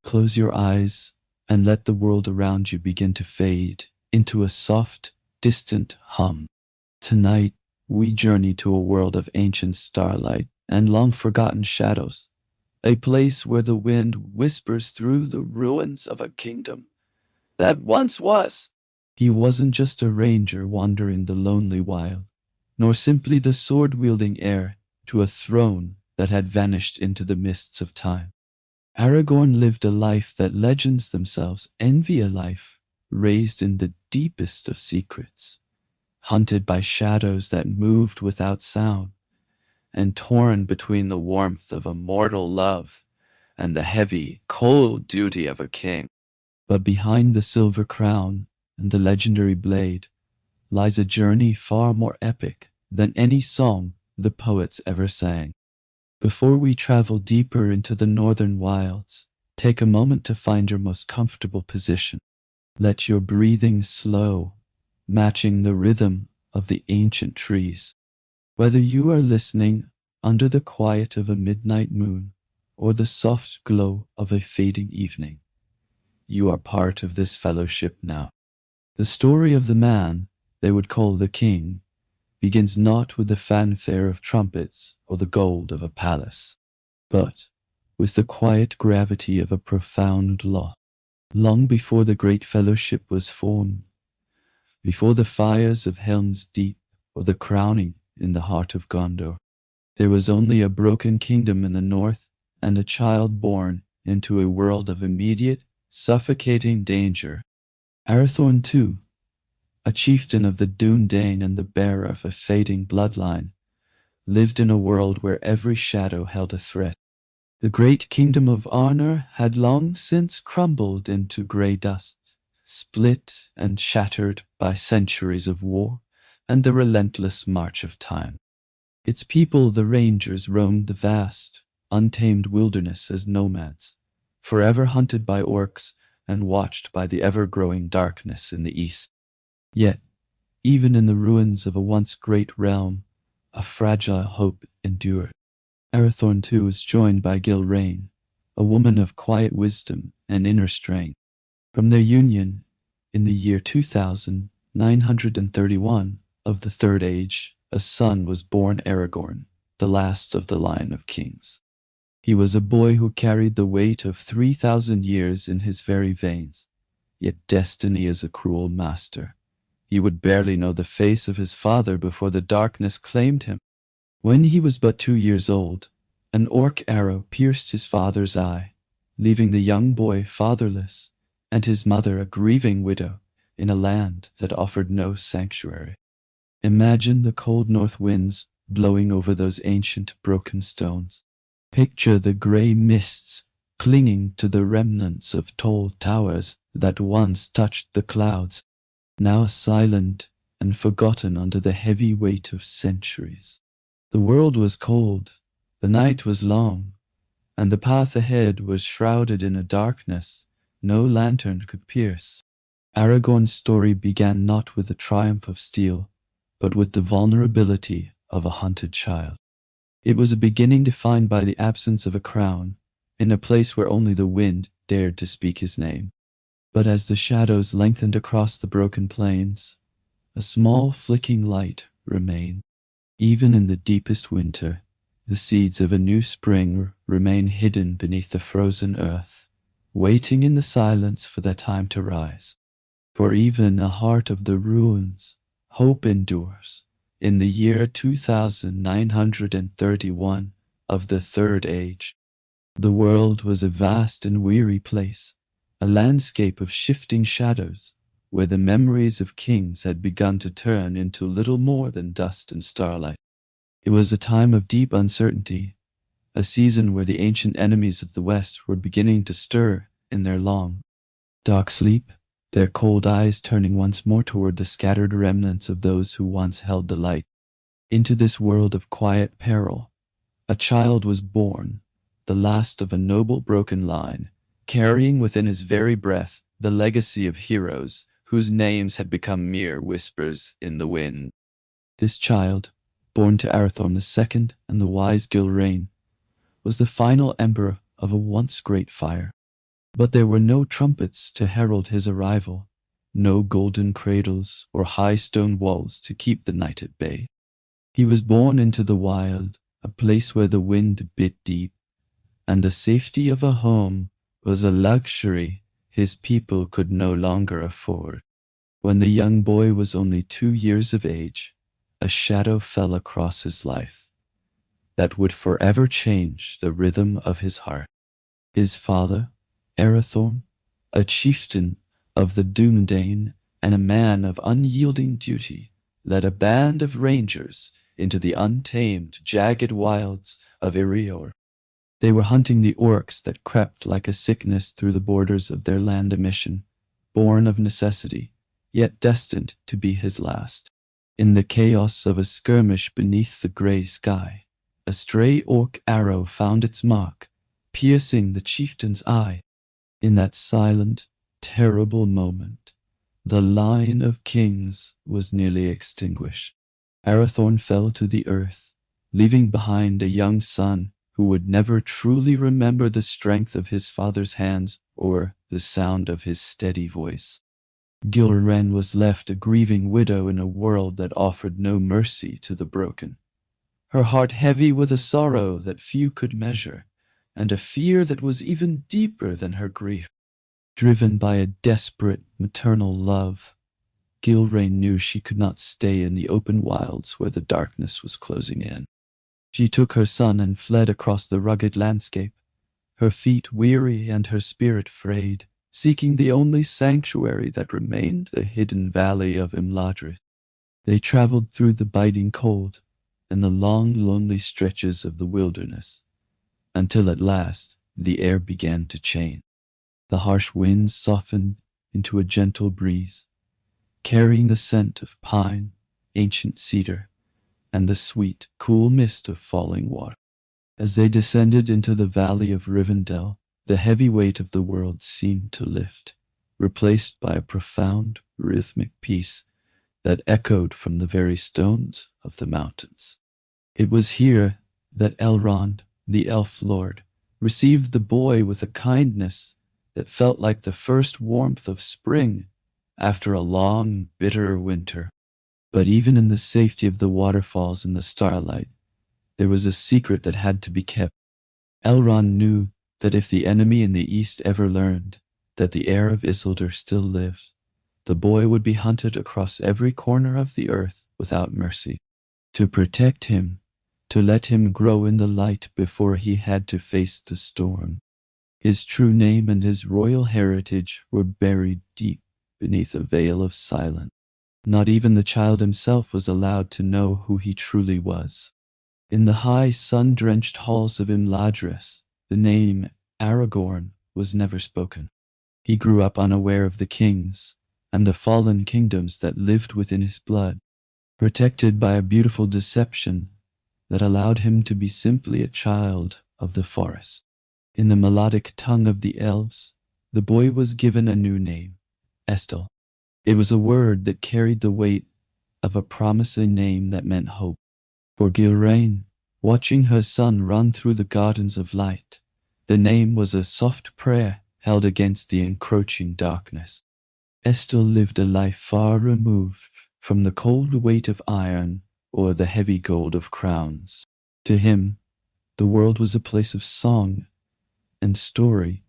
Close your eyes and let the world around you begin to fade into a soft, distant hum. Tonight, we journey to a world of ancient starlight and long-forgotten shadows, a place where the wind whispers through the ruins of a kingdom that once was. He wasn't just a ranger wandering the lonely wild, nor simply the sword-wielding heir to a throne that had vanished into the mists of time. Aragorn lived a life that legends themselves envy, a life raised in the deepest of secrets, hunted by shadows that moved without sound, and torn between the warmth of a mortal love and the heavy, cold duty of a king. But behind the silver crown and the legendary blade lies a journey far more epic than any song the poets ever sang. Before we travel deeper into the northern wilds, take a moment to find your most comfortable position. Let your breathing slow, matching the rhythm of the ancient trees. Whether you are listening under the quiet of a midnight moon or the soft glow of a fading evening, you are part of this fellowship now. The story of the man they would call the king begins not with the fanfare of trumpets or the gold of a palace, but with the quiet gravity of a profound law. Long before the great fellowship was formed, before the fires of Helm's Deep or the crowning in the heart of Gondor, there was only a broken kingdom in the north and a child born into a world of immediate, suffocating danger. Arathorn, too, a chieftain of the Dúnedain and the bearer of a fading bloodline, lived in a world where every shadow held a threat. The great kingdom of Arnor had long since crumbled into grey dust, split and shattered by centuries of war and the relentless march of time. Its people, the Rangers, roamed the vast, untamed wilderness as nomads, forever hunted by orcs and watched by the ever-growing darkness in the east. Yet, even in the ruins of a once great realm, a fragile hope endured. Arathorn too was joined by Gilrain, a woman of quiet wisdom and inner strength. From their union, in the year 2931 of the Third Age, a son was born, Aragorn, the last of the line of kings. He was a boy who carried the weight of 3,000 years in his very veins, yet destiny is a cruel master. He would barely know the face of his father before the darkness claimed him. When he was but 2 years old, an orc arrow pierced his father's eye, leaving the young boy fatherless and his mother a grieving widow in a land that offered no sanctuary. Imagine the cold north winds blowing over those ancient broken stones. Picture the grey mists clinging to the remnants of tall towers that once touched the clouds, now silent and forgotten under the heavy weight of centuries. The world was cold, the night was long, and the path ahead was shrouded in a darkness no lantern could pierce. Aragorn's story began not with the triumph of steel, but with the vulnerability of a hunted child. It was a beginning defined by the absence of a crown, in a place where only the wind dared to speak his name. But as the shadows lengthened across the broken plains, a small flicking light remained. Even in the deepest winter, the seeds of a new spring remain hidden beneath the frozen earth, waiting in the silence for their time to rise. For even in the heart of the ruins, hope endures. In the year 2931 of the Third Age, the world was a vast and weary place, a landscape of shifting shadows, where the memories of kings had begun to turn into little more than dust and starlight. It was a time of deep uncertainty, a season where the ancient enemies of the West were beginning to stir in their long, dark sleep, their cold eyes turning once more toward the scattered remnants of those who once held the light. Into this world of quiet peril, a child was born, the last of a noble broken line, carrying within his very breath the legacy of heroes whose names had become mere whispers in the wind. This child, born to Arathorn II and the wise Gilrain, was the final ember of a once great fire. But there were no trumpets to herald his arrival, no golden cradles or high stone walls to keep the night at bay. He was born into the wild, a place where the wind bit deep, and the safety of a home was a luxury his people could no longer afford. When the young boy was only 2 years of age, a shadow fell across his life that would forever change the rhythm of his heart. His father, Aragorn, a chieftain of the Dúnedain and a man of unyielding duty, led a band of rangers into the untamed, jagged wilds of Erior. They were hunting the orcs that crept like a sickness through the borders of their land, a mission, born of necessity, yet destined to be his last. In the chaos of a skirmish beneath the grey sky, a stray orc arrow found its mark, piercing the chieftain's eye. In that silent, terrible moment, the line of kings was nearly extinguished. Aragorn fell to the earth, leaving behind a young son who would never truly remember the strength of his father's hands or the sound of his steady voice. Gilren was left a grieving widow in a world that offered no mercy to the broken, her heart heavy with a sorrow that few could measure, and a fear that was even deeper than her grief. Driven by a desperate maternal love, Gilrain knew she could not stay in the open wilds where the darkness was closing in. She took her son and fled across the rugged landscape, her feet weary and her spirit frayed, seeking the only sanctuary that remained, the hidden valley of Imladris. They traveled through the biting cold and the long, lonely stretches of the wilderness, until at last the air began to change. The harsh winds softened into a gentle breeze, carrying the scent of pine, ancient cedar, and the sweet, cool mist of falling water. As they descended into the valley of Rivendell, the heavy weight of the world seemed to lift, replaced by a profound, rhythmic peace that echoed from the very stones of the mountains. It was here that Elrond, the elf lord, received the boy with a kindness that felt like the first warmth of spring after a long, bitter winter. But even in the safety of the waterfalls and the starlight, there was a secret that had to be kept. Elrond knew that if the enemy in the east ever learned that the heir of Isildur still lived, the boy would be hunted across every corner of the earth without mercy. To protect him, to let him grow in the light before he had to face the storm. His true name and his royal heritage were buried deep beneath a veil of silence. Not even the child himself was allowed to know who he truly was. In the high sun-drenched halls of Imladris, the name Aragorn was never spoken. He grew up unaware of the kings and the fallen kingdoms that lived within his blood, protected by a beautiful deception that allowed him to be simply a child of the forest. In the melodic tongue of the elves, the boy was given a new name, Estel. It was a word that carried the weight of a promising name that meant hope. For Gilrain, watching her son run through the gardens of light, the name was a soft prayer held against the encroaching darkness. Estel lived a life far removed from the cold weight of iron or the heavy gold of crowns. To him, the world was a place of song and story.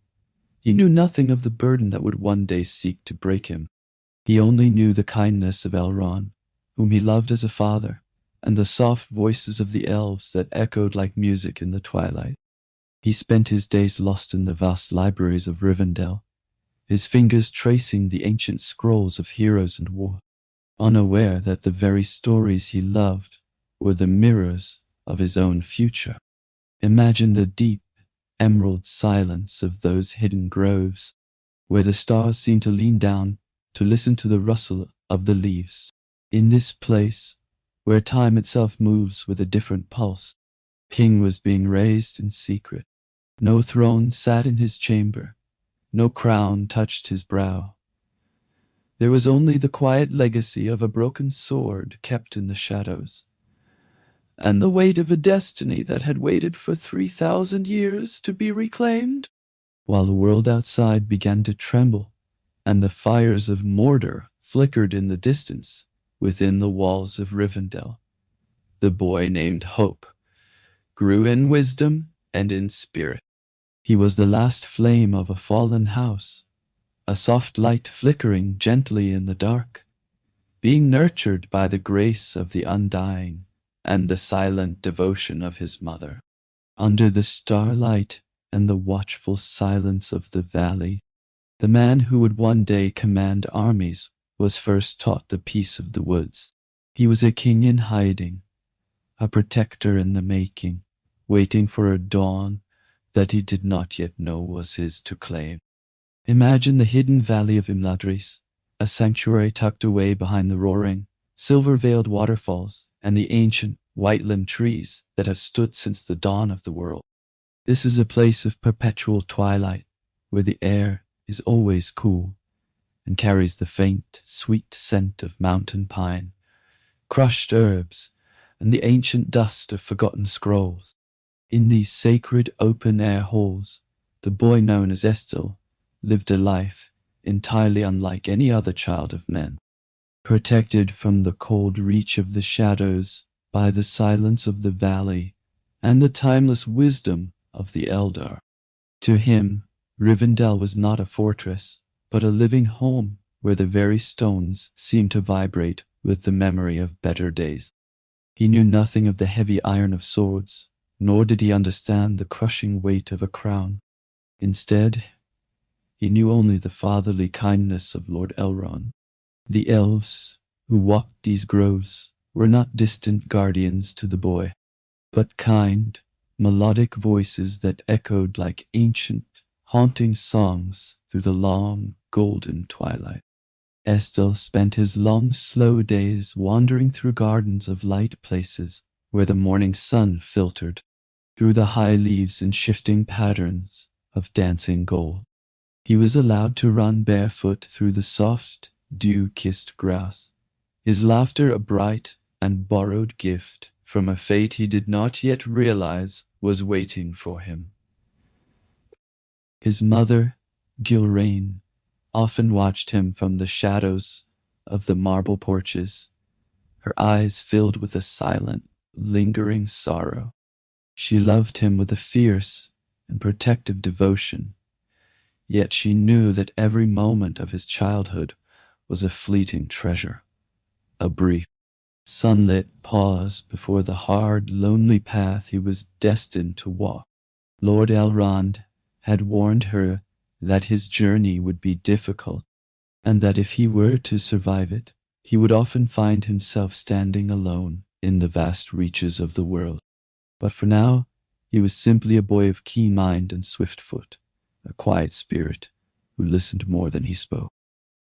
He knew nothing of the burden that would one day seek to break him. He only knew the kindness of Elrond, whom he loved as a father, and the soft voices of the elves that echoed like music in the twilight. He spent his days lost in the vast libraries of Rivendell, his fingers tracing the ancient scrolls of heroes and war, unaware that the very stories he loved were the mirrors of his own future. Imagine the deep, emerald silence of those hidden groves, where the stars seem to lean down to listen to the rustle of the leaves. In this place, where time itself moves with a different pulse, King was being raised in secret. No throne sat in his chamber, no crown touched his brow. There was only the quiet legacy of a broken sword kept in the shadows, and the weight of a destiny that had waited for 3,000 years to be reclaimed. while the world outside began to tremble, and the fires of Mordor flickered in the distance within the walls of Rivendell. The boy named Hope grew in wisdom and in spirit. He was the last flame of a fallen house, a soft light flickering gently in the dark, being nurtured by the grace of the undying and the silent devotion of his mother. Under the starlight and the watchful silence of the valley, the man who would one day command armies was first taught the peace of the woods. He was a king in hiding, a protector in the making, waiting for a dawn that he did not yet know was his to claim. Imagine the hidden valley of Imladris, a sanctuary tucked away behind the roaring, silver-veiled waterfalls and the ancient, white-limbed trees that have stood since the dawn of the world. This is a place of perpetual twilight, where the air is always cool and carries the faint, sweet scent of mountain pine, crushed herbs, and the ancient dust of forgotten scrolls. In these sacred open-air halls, the boy known as Estel lived a life entirely unlike any other child of men, protected from the cold reach of the shadows by the silence of the valley and the timeless wisdom of the Eldar. To him, Rivendell was not a fortress, but a living home where the very stones seemed to vibrate with the memory of better days. He knew nothing of the heavy iron of swords, nor did he understand the crushing weight of a crown. Instead, he knew only the fatherly kindness of Lord Elrond. The elves who walked these groves were not distant guardians to the boy, but kind, melodic voices that echoed like ancient, haunting songs through the long, golden twilight. Estel spent his long, slow days wandering through gardens of light places where the morning sun filtered through the high leaves in shifting patterns of dancing gold. He was allowed to run barefoot through the soft, dew-kissed grass, his laughter a bright and borrowed gift from a fate he did not yet realize was waiting for him. His mother, Gilraine, often watched him from the shadows of the marble porches, her eyes filled with a silent, lingering sorrow. She loved him with a fierce and protective devotion, yet she knew that every moment of his childhood was a fleeting treasure, a brief, sunlit pause before the hard, lonely path he was destined to walk. Lord Elrond had warned her that his journey would be difficult, and that if he were to survive it, he would often find himself standing alone in the vast reaches of the world. But for now, he was simply a boy of keen mind and swift foot, a quiet spirit who listened more than he spoke.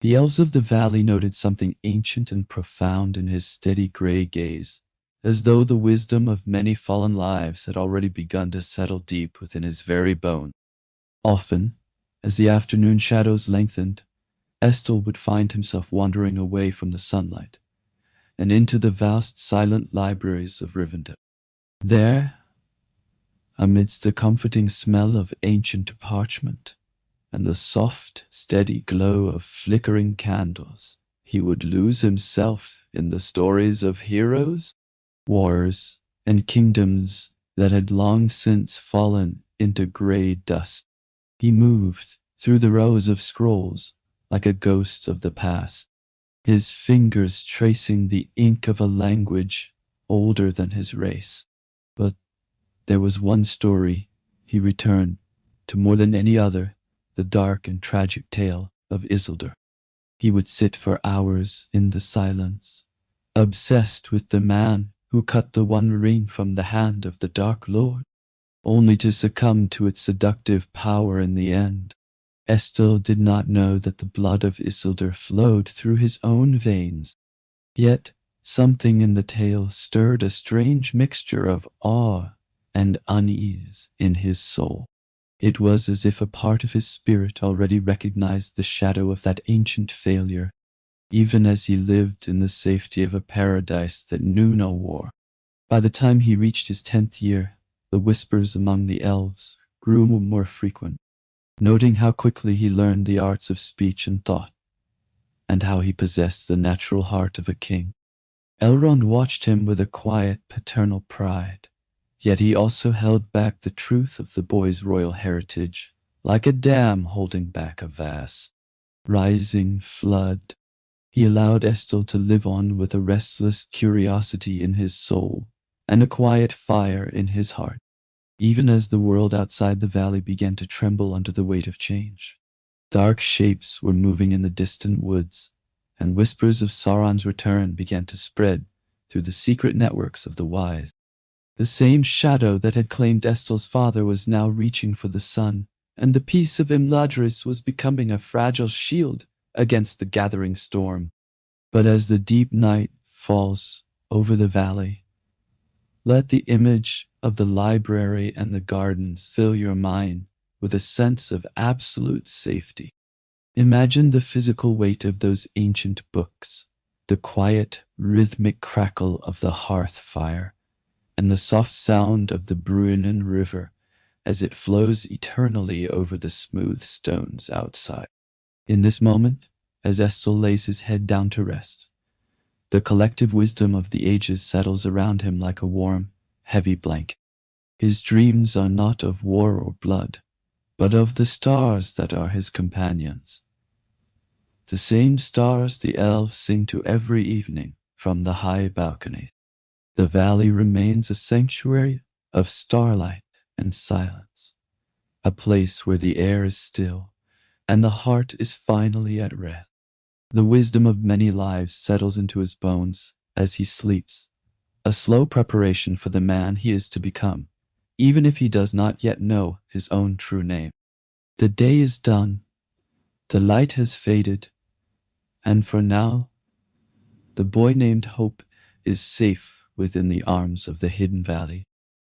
The elves of the valley noted something ancient and profound in his steady gray gaze, as though the wisdom of many fallen lives had already begun to settle deep within his very bones. Often, as the afternoon shadows lengthened, Estel would find himself wandering away from the sunlight and into the vast silent libraries of Rivendell. There, amidst the comforting smell of ancient parchment and the soft, steady glow of flickering candles, he would lose himself in the stories of heroes, wars, and kingdoms that had long since fallen into gray dust. He moved through the rows of scrolls like a ghost of the past, his fingers tracing the ink of a language older than his race. But there was one story he returned to more than any other, the dark and tragic tale of Isildur. He would sit for hours in the silence, obsessed with the man who cut the One Ring from the hand of the Dark Lord, only to succumb to its seductive power in the end. Estel did not know that the blood of Isildur flowed through his own veins, yet something in the tale stirred a strange mixture of awe and unease in his soul. It was as if a part of his spirit already recognized the shadow of that ancient failure, even as he lived in the safety of a paradise that knew no war. By the time he reached his 10th year, the whispers among the elves grew more frequent. noting how quickly he learned the arts of speech and thought, and how he possessed the natural heart of a king. Elrond watched him with a quiet paternal pride, yet he also held back the truth of the boy's royal heritage, like a dam holding back a vast, rising flood. He allowed Estel to live on with a restless curiosity in his soul and a quiet fire in his heart, even as the world outside the valley began to tremble under the weight of change. Dark shapes were moving in the distant woods, and whispers of Sauron's return began to spread through the secret networks of the wise. The same shadow that had claimed Estel's father was now reaching for the sun, and the peace of Imladris was becoming a fragile shield against the gathering storm. But as the deep night falls over the valley, let the image of the library and the gardens fill your mind with a sense of absolute safety. Imagine the physical weight of those ancient books, the quiet, rhythmic crackle of the hearth fire, and the soft sound of the Bruinen River as it flows eternally over the smooth stones outside. In this moment, as Estel lays his head down to rest, the collective wisdom of the ages settles around him like a warm, heavy blanket. His dreams are not of war or blood, but of the stars that are his companions. The same stars the elves sing to every evening from the high balconies. The valley remains a sanctuary of starlight and silence, a place where the air is still and the heart is finally at rest. The wisdom of many lives settles into his bones as he sleeps, a slow preparation for the man he is to become, even if he does not yet know his own true name. The day is done, the light has faded, and for now, the boy named Hope is safe within the arms of the hidden valley.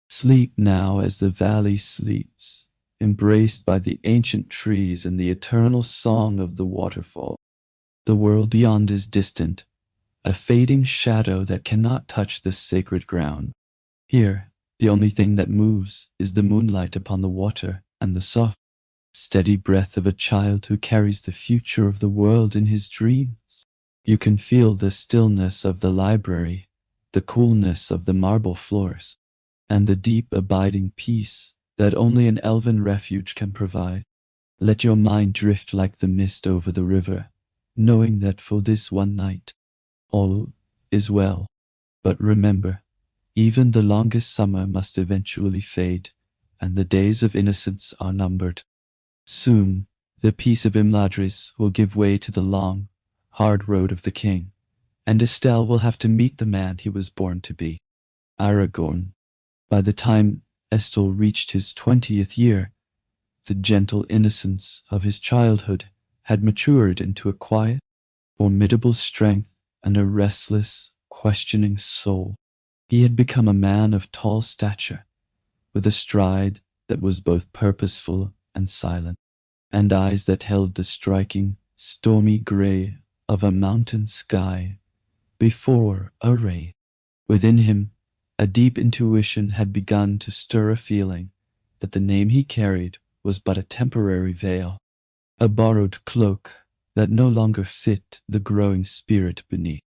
Sleep now as the valley sleeps, embraced by the ancient trees and the eternal song of the waterfall. The world beyond is distant, a fading shadow that cannot touch the sacred ground. Here, the only thing that moves is the moonlight upon the water and the soft, steady breath of a child who carries the future of the world in his dreams. You can feel the stillness of the library, the coolness of the marble floors, and the deep abiding peace that only an elven refuge can provide. Let your mind drift like the mist over the river, knowing that for this one night, all is well. But remember, even the longest summer must eventually fade, and the days of innocence are numbered. Soon, the peace of Imladris will give way to the long, hard road of the king, and Estel will have to meet the man he was born to be, Aragorn. By the time Estel reached his 20th year, the gentle innocence of his childhood had matured into a quiet, formidable strength and a restless, questioning soul. He had become a man of tall stature, with a stride that was both purposeful and silent, and eyes that held the striking, stormy gray of a mountain sky before a rain. Within him, a deep intuition had begun to stir a feeling that the name he carried was but a temporary veil, a borrowed cloak that no longer fit the growing spirit beneath.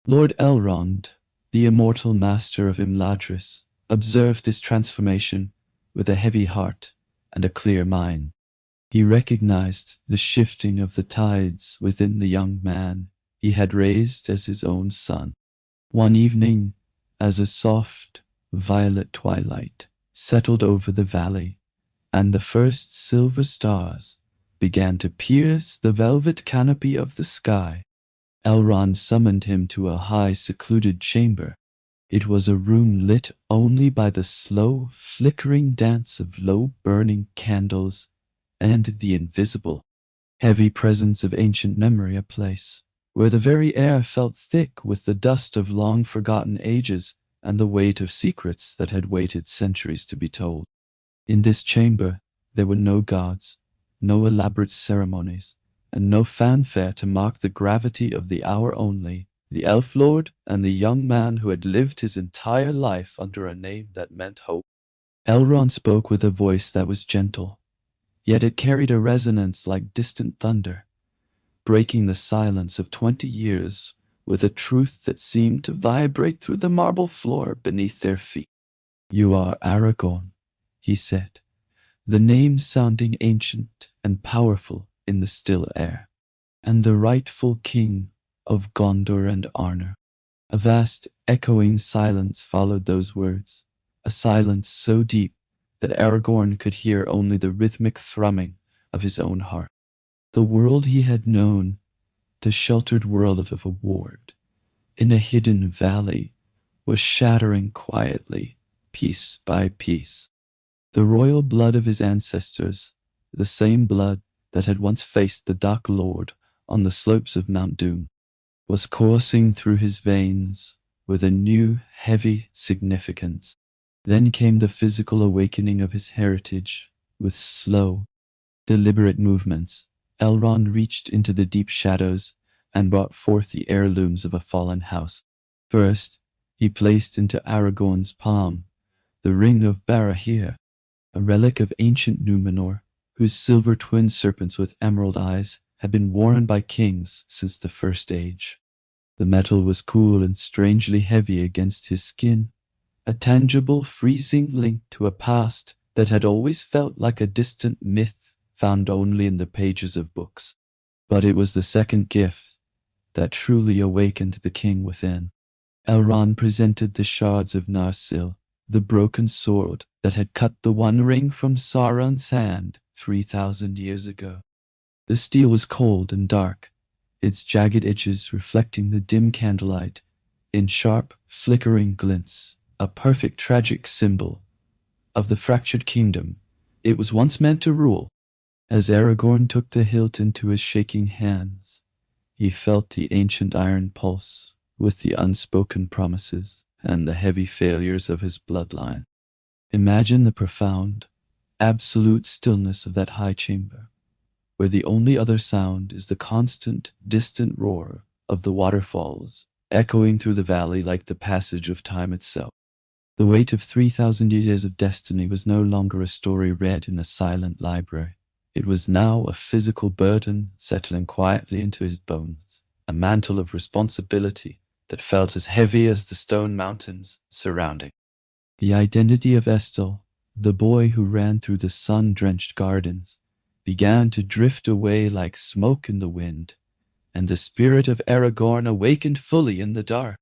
Lord Elrond, the immortal master of Imladris, observed this transformation with a heavy heart and a clear mind. He recognized the shifting of the tides within the young man he had raised as his own son. One evening, as a soft, violet twilight settled over the valley, and the first silver stars began to pierce the velvet canopy of the sky, Elrond summoned him to a high, secluded chamber. It was a room lit only by the slow, flickering dance of low-burning candles and the invisible, heavy presence of ancient memory, a place where the very air felt thick with the dust of long-forgotten ages and the weight of secrets that had waited centuries to be told. In this chamber, there were no gods, no elaborate ceremonies, and no fanfare to mark the gravity of the hour. Only the elf lord and the young man who had lived his entire life under a name that meant hope. Elrond spoke with a voice that was gentle, yet it carried a resonance like distant thunder, breaking the silence of 20 years with a truth that seemed to vibrate through the marble floor beneath their feet. "You are Aragorn," he said, the name sounding ancient and powerful in the still air, "and the rightful king of Gondor and Arnor." A vast, echoing silence followed those words, a silence so deep that Aragorn could hear only the rhythmic thrumming of his own heart. The world he had known, the sheltered world of a ward, in a hidden valley, was shattering quietly, piece by piece. The royal blood of his ancestors, the same blood that had once faced the Dark Lord on the slopes of Mount Doom, was coursing through his veins with a new, heavy significance. Then came the physical awakening of his heritage. With slow, deliberate movements, Elrond reached into the deep shadows and brought forth the heirlooms of a fallen house. First, he placed into Aragorn's palm the ring of Barahir, a relic of ancient Númenor, whose silver twin serpents with emerald eyes had been worn by kings since the First Age. The metal was cool and strangely heavy against his skin, a tangible, freezing link to a past that had always felt like a distant myth found only in the pages of books. But it was the second gift that truly awakened the king within. Elrond presented the shards of Narsil, the broken sword that had cut the One Ring from Sauron's hand 3,000 years ago. The steel was cold and dark, its jagged edges reflecting the dim candlelight in sharp, flickering glints, a perfect tragic symbol of the fractured kingdom it was once meant to rule. As Aragorn took the hilt into his shaking hands, he felt the ancient iron pulse with the unspoken promises and the heavy failures of his bloodline. Imagine the profound, absolute stillness of that high chamber, where the only other sound is the constant, distant roar of the waterfalls, echoing through the valley like the passage of time itself. The weight of 3,000 years of destiny was no longer a story read in a silent library. It was now a physical burden settling quietly into his bones, a mantle of responsibility that felt as heavy as the stone mountains surrounding. The identity of Estel, the boy who ran through the sun-drenched gardens, began to drift away like smoke in the wind, and the spirit of Aragorn awakened fully in the dark.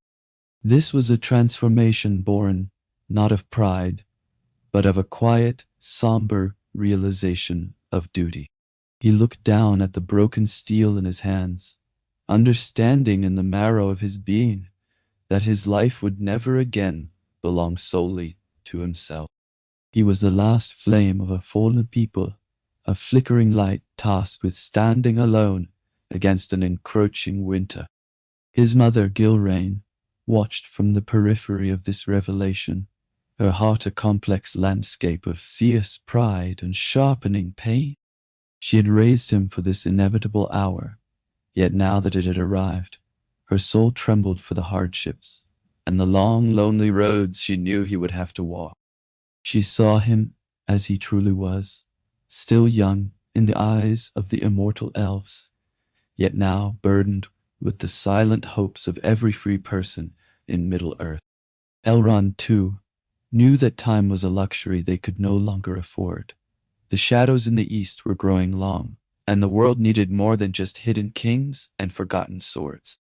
This was a transformation born not of pride, but of a quiet, somber realization of duty. He looked down at the broken steel in his hands, understanding in the marrow of his being that his life would never again belong solely to himself. He was the last flame of a fallen people, a flickering light tasked with standing alone against an encroaching winter. His mother, Gilrain, watched from the periphery of this revelation, her heart a complex landscape of fierce pride and sharpening pain. She had raised him for this inevitable hour, yet now that it had arrived, her soul trembled for the hardships and the long, lonely roads she knew he would have to walk. She saw him as he truly was, still young in the eyes of the immortal elves, yet now burdened with the silent hopes of every free person in Middle-earth. Elrond, too, knew that time was a luxury they could no longer afford. The shadows in the east were growing long, and the world needed more than just hidden kings and forgotten swords.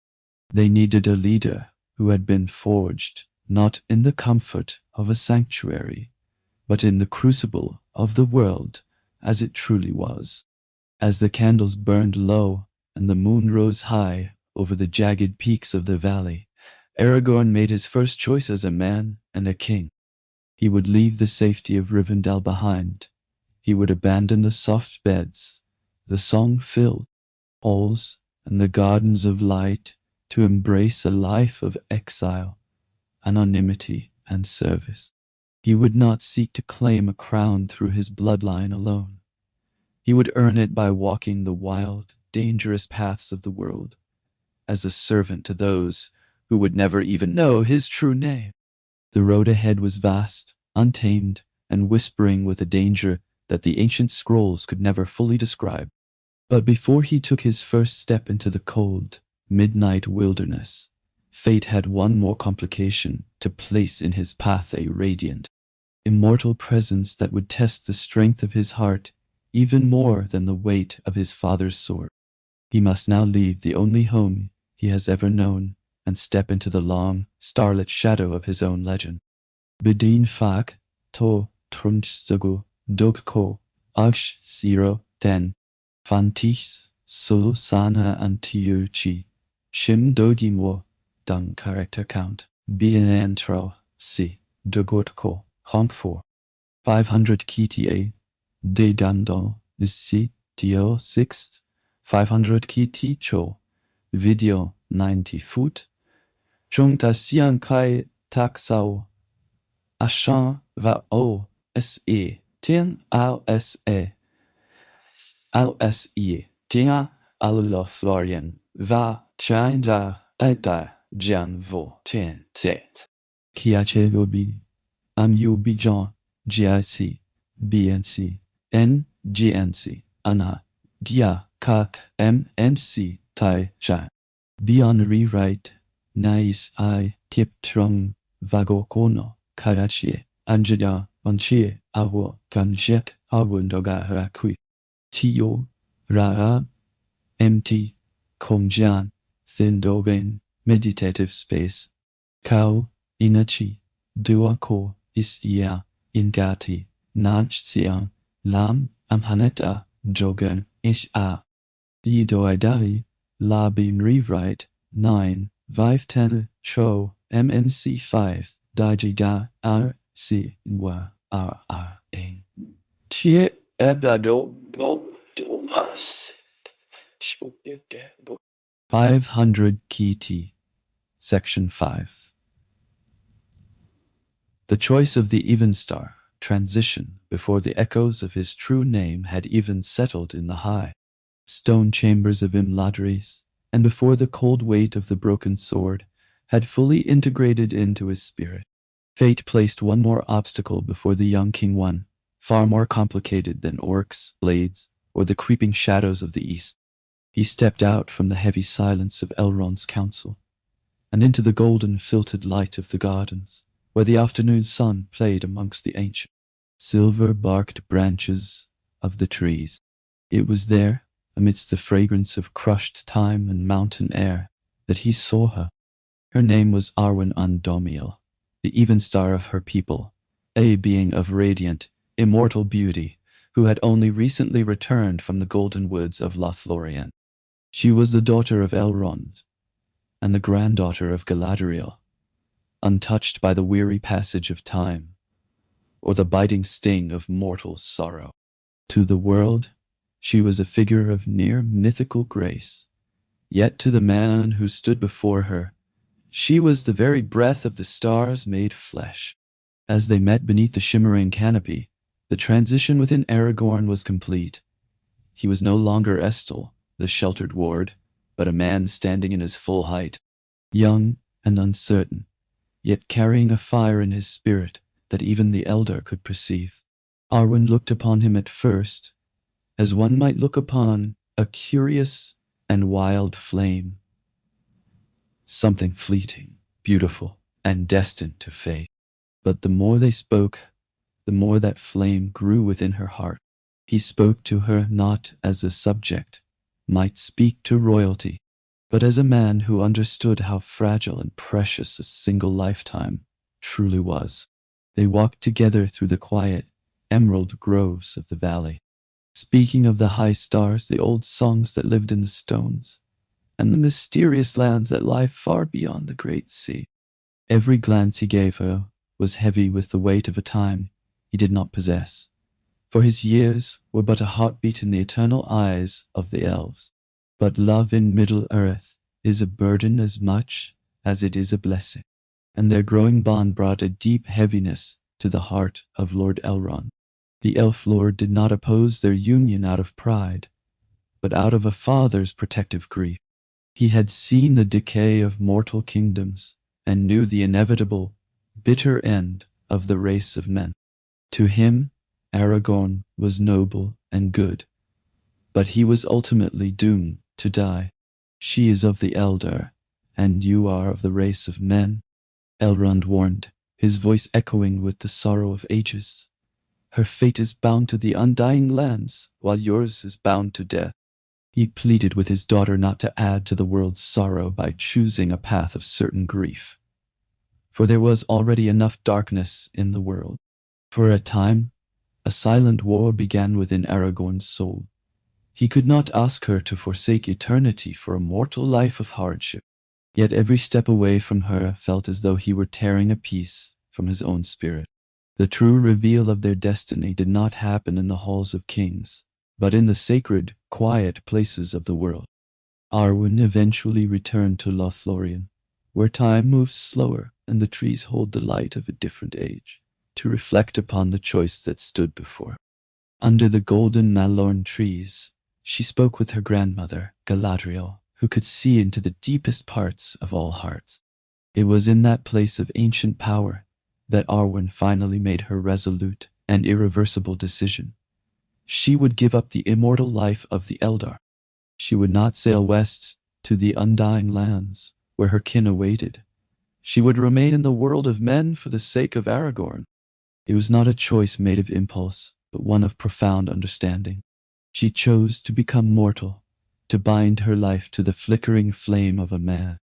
They needed a leader who had been forged not in the comfort of a sanctuary, but in the crucible of the world as it truly was. As the candles burned low and the moon rose high over the jagged peaks of the valley, Aragorn made his first choice as a man and a king. He would leave the safety of Rivendell behind. He would abandon the soft beds, the song-filled halls, and the gardens of light to embrace a life of exile, anonymity, and service. He would not seek to claim a crown through his bloodline alone. He would earn it by walking the wild, dangerous paths of the world, as a servant to those who would never even know his true name. The road ahead was vast, untamed, and whispering with a danger that the ancient scrolls could never fully describe. But before he took his first step into the cold, midnight wilderness, fate had one more complication to place in his path: a radiant, immortal presence that would test the strength of his heart even more than the weight of his father's sword. He must now leave the only home he has ever known and step into the long, starlit shadow of his own legend. Bedin fag, to trunstego, dogko, agsh 010, fantis, so sana antiuchi, shim dogimo, dung character count, bienentro, si, dogotko, honk 4. 500 kta, de dando, si, dio 6, 500 kti cho, video 90 foot, jungta sian kai taksao, achan va o, se, tien al se, al se, tia al Lothlórien, va chinda eta jan vo tien tet. Kiache vobi, am yu bijan, gic, bnc, n, gnc, ana, dia, kak, mnc, tai, ja. Beyond rewrite, nais I, tip trung, vago kono, karachi, anjaya, vanchie, awo, kanjek, awundoga harakui. Tio, raa, empty, kongjan, thin dogen, meditative space. Kau, inachi, duako, isya, ingati, nanch siang, lam, amhaneta, jogen, ish a. Yidoidari, labin rewrite, 9, 510, cho, mmc 5, dajida, r, c, wa, r, n. Tie, ebado, bo, do, mas, 500 kT, Section 5. The choice of the Evenstar transition before the echoes of his true name had even settled in the high stone chambers of Imladris, and before the cold weight of the broken sword had fully integrated into his spirit. Fate placed one more obstacle before the young king, one far more complicated than orcs, blades, or the creeping shadows of the east. He stepped out from the heavy silence of Elrond's council, and into the golden filtered light of the gardens, where the afternoon sun played amongst the ancient, silver-barked branches of the trees. It was there, amidst the fragrance of crushed thyme and mountain air, that he saw her. Her name was Arwen Andúril, the Evenstar of her people, a being of radiant, immortal beauty, who had only recently returned from the golden woods of Lothlórien. She was the daughter of Elrond, and the granddaughter of Galadriel, untouched by the weary passage of time, or the biting sting of mortal sorrow. To the world, she was a figure of near mythical grace, yet to the man who stood before her, she was the very breath of the stars made flesh. As they met beneath the shimmering canopy, the transition within Aragorn was complete. He was no longer Estel, the sheltered ward, but a man standing in his full height, young and uncertain, yet carrying a fire in his spirit that even the elder could perceive. Arwen looked upon him at first as one might look upon a curious and wild flame, something fleeting, beautiful, and destined to fade. But the more they spoke, the more that flame grew within her heart. He spoke to her not as a subject might speak to royalty, but as a man who understood how fragile and precious a single lifetime truly was. They walked together through the quiet, emerald groves of the valley, speaking of the high stars, the old songs that lived in the stones, and the mysterious lands that lie far beyond the great sea. Every glance he gave her was heavy with the weight of a time he did not possess, for his years were but a heartbeat in the eternal eyes of the elves. But love in Middle-earth is a burden as much as it is a blessing, and their growing bond brought a deep heaviness to the heart of Lord Elrond. The elf lord did not oppose their union out of pride, but out of a father's protective grief. He had seen the decay of mortal kingdoms and knew the inevitable, bitter end of the race of men. To him, Aragorn was noble and good, but he was ultimately doomed to die. She is of the Elder, and you are of the race of men, Elrond warned, his voice echoing with the sorrow of ages. Her fate is bound to the undying lands, while yours is bound to death. He pleaded with his daughter not to add to the world's sorrow by choosing a path of certain grief, for there was already enough darkness in the world. For a time, a silent war began within Aragorn's soul. He could not ask her to forsake eternity for a mortal life of hardship, yet every step away from her felt as though he were tearing a piece from his own spirit. The true reveal of their destiny did not happen in the halls of kings, but in the sacred, quiet places of the world. Arwen eventually returned to Lothlórien, where time moves slower and the trees hold the light of a different age, to reflect upon the choice that stood before. Under the golden Malorn trees, she spoke with her grandmother, Galadriel, who could see into the deepest parts of all hearts. It was in that place of ancient power that Arwen finally made her resolute and irreversible decision. She would give up the immortal life of the Eldar. She would not sail west to the undying lands where her kin awaited. She would remain in the world of men for the sake of Aragorn. It was not a choice made of impulse, but one of profound understanding. She chose to become mortal, to bind her life to the flickering flame of a man,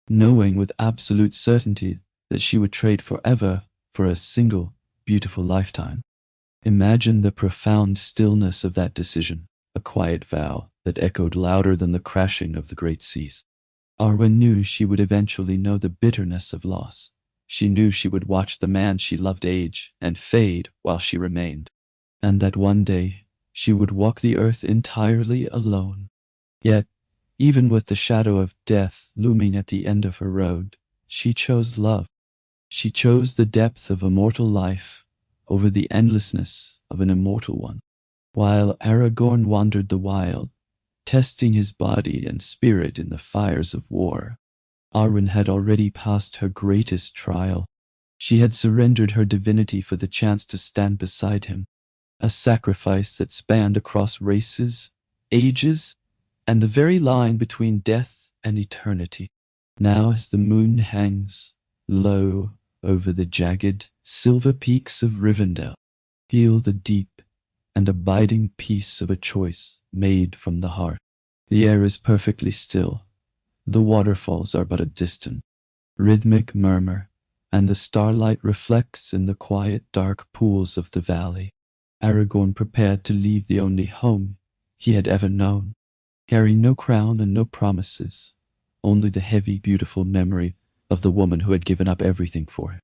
knowing with absolute certainty that she would trade forever for a single, beautiful lifetime. Imagine the profound stillness of that decision, a quiet vow that echoed louder than the crashing of the great seas. Arwen knew she would eventually know the bitterness of loss. She knew she would watch the man she loved age and fade while she remained, and that one day she would walk the earth entirely alone. Yet, even with the shadow of death looming at the end of her road, she chose love. She chose the depth of a mortal life over the endlessness of an immortal one. While Aragorn wandered the wild, testing his body and spirit in the fires of war, Arwen had already passed her greatest trial. She had surrendered her divinity for the chance to stand beside him, a sacrifice that spanned across races, ages, and the very line between death and eternity. Now, as the moon hangs low over the jagged, silver peaks of Rivendell, feel the deep and abiding peace of a choice made from the heart. The air is perfectly still. The waterfalls are but a distant, rhythmic murmur, and the starlight reflects in the quiet, dark pools of the valley. Aragorn prepared to leave the only home he had ever known, carrying no crown and no promises, only the heavy, beautiful memory of the woman who had given up everything for him.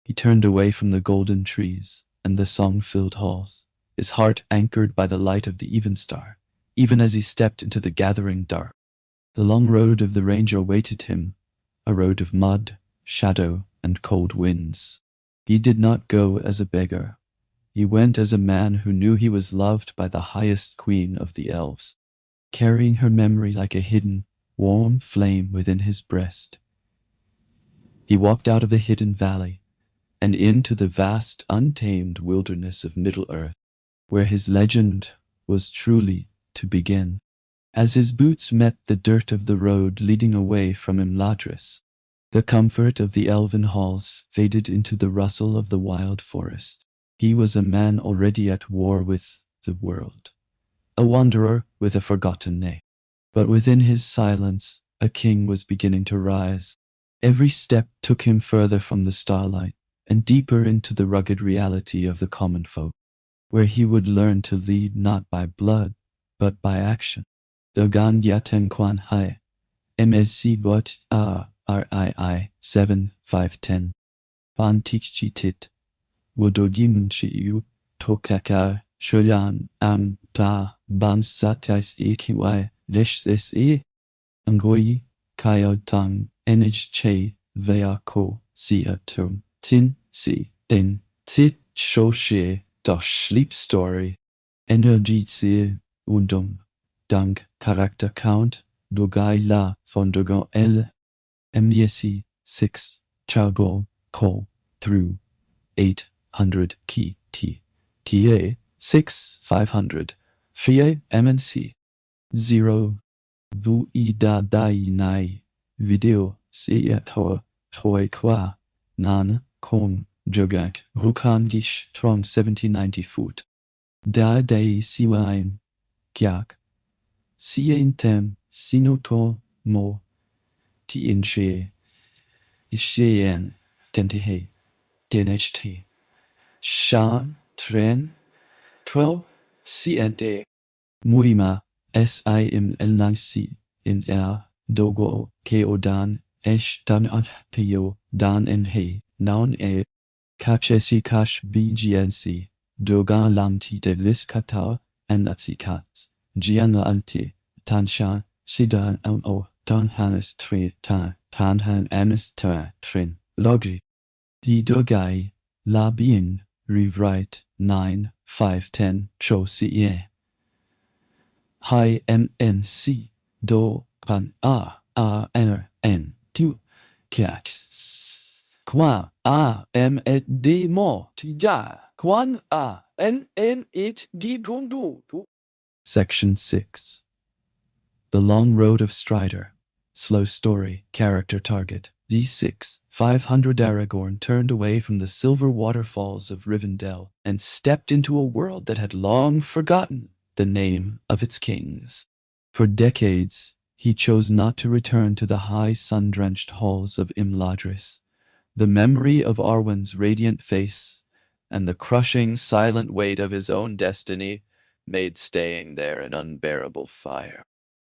He turned away from the golden trees and the song-filled halls, his heart anchored by the light of the evenstar, even as he stepped into the gathering dark. The long road of the ranger awaited him, a road of mud, shadow, and cold winds. He did not go as a beggar. He went as a man who knew he was loved by the highest queen of the elves, carrying her memory like a hidden, warm flame within his breast. He walked out of the hidden valley and into the vast, untamed wilderness of Middle-earth, where his legend was truly to begin. As his boots met the dirt of the road leading away from Imladris, the comfort of the elven halls faded into the rustle of the wild forest. He was a man already at war with the world, a wanderer with a forgotten name. But within his silence, a king was beginning to rise. Every step took him further from the starlight and deeper into the rugged reality of the common folk, where he would learn to lead not by blood, but by action. Dogan Yaten Kwan Hai, MSC Bot RII 7-5-10. Van Tikchitit, Wodogim Chiu, Tokaka, Shoyan Am Ta, Ban Satais Ekiwai, Lesh Se, Angoi, Kyo Tang, Enij Che, Vea Ko, Sia Tum, Tin, Si, Den, Tit Shoshe, Doch Sleep-Story, Energie Zie, Undum, Dank, Charakter Count, Dogai La, von Dogon L, MSC 6, Chagol, Call, through 800 Ki T. TA 6 500 Fie MNC 0 Vu da dai nai video si thor thoi qua nan kong jogak rukangish trong 1790 foot da dai siwaim gyak sien tem sinoto mo ti inche ishen tentihe tnht shan tren 12 cnt muima sim elnasi in dogo ko dan dan pio dan en he naun kachesi kash bgnc dogan lamti de viskata en atsikat giana alti tansha sidan dan hanes tre tan han anis trin logi di dogai la bien rewrite 9 5 10 cho sie hi mnc do kan n tu kyak qua m et d mo ti ja quan n it di gondu. Section 6. The Long Road of Strider. Slow story, character target. D6, 500 Aragorn turned away from the silver waterfalls of Rivendell and stepped into a world that had long forgotten the name of its kings. For decades, he chose not to return to the high sun-drenched halls of Imladris. The memory of Arwen's radiant face and the crushing, silent weight of his own destiny made staying there an unbearable fire.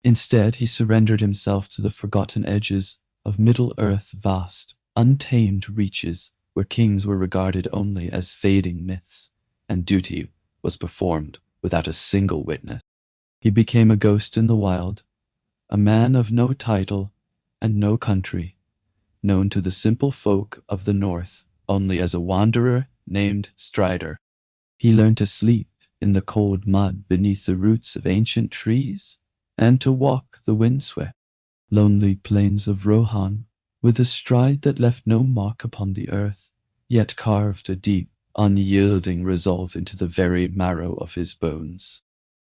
Instead, he surrendered himself to the forgotten edges of Middle-earth, vast, untamed reaches where kings were regarded only as fading myths, and duty was performed without a single witness. He became a ghost in the wild, a man of no title and no country, known to the simple folk of the north only as a wanderer named Strider. He learned to sleep in the cold mud beneath the roots of ancient trees, and to walk the windswept, lonely plains of Rohan with a stride that left no mark upon the earth, yet carved a deep, unyielding resolve into the very marrow of his bones.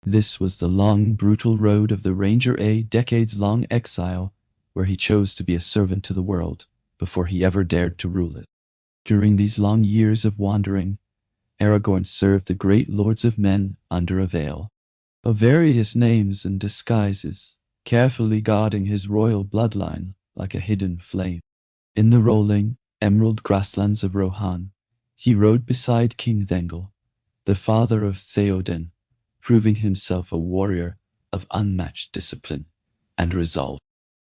This was the long, brutal road of the Ranger, a decades-long exile, where he chose to be a servant to the world before he ever dared to rule it. During these long years of wandering, Aragorn served the great lords of men under a veil, of various names and disguises, carefully guarding his royal bloodline like a hidden flame. In the rolling, emerald grasslands of Rohan, he rode beside King Thengel, the father of Theoden, proving himself a warrior of unmatched discipline and resolve.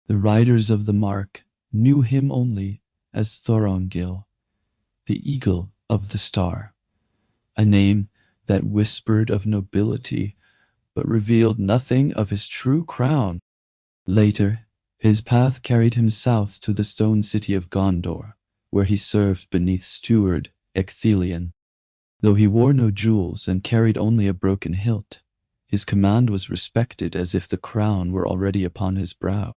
The riders of the Mark knew him only as Thorongil, the Eagle of the Star, a name that whispered of nobility but revealed nothing of his true crown. Later, his path carried him south to the stone city of Gondor, where he served beneath steward Ecthelion. Though he wore no jewels and carried only a broken hilt, his command was respected as if the crown were already upon his brow.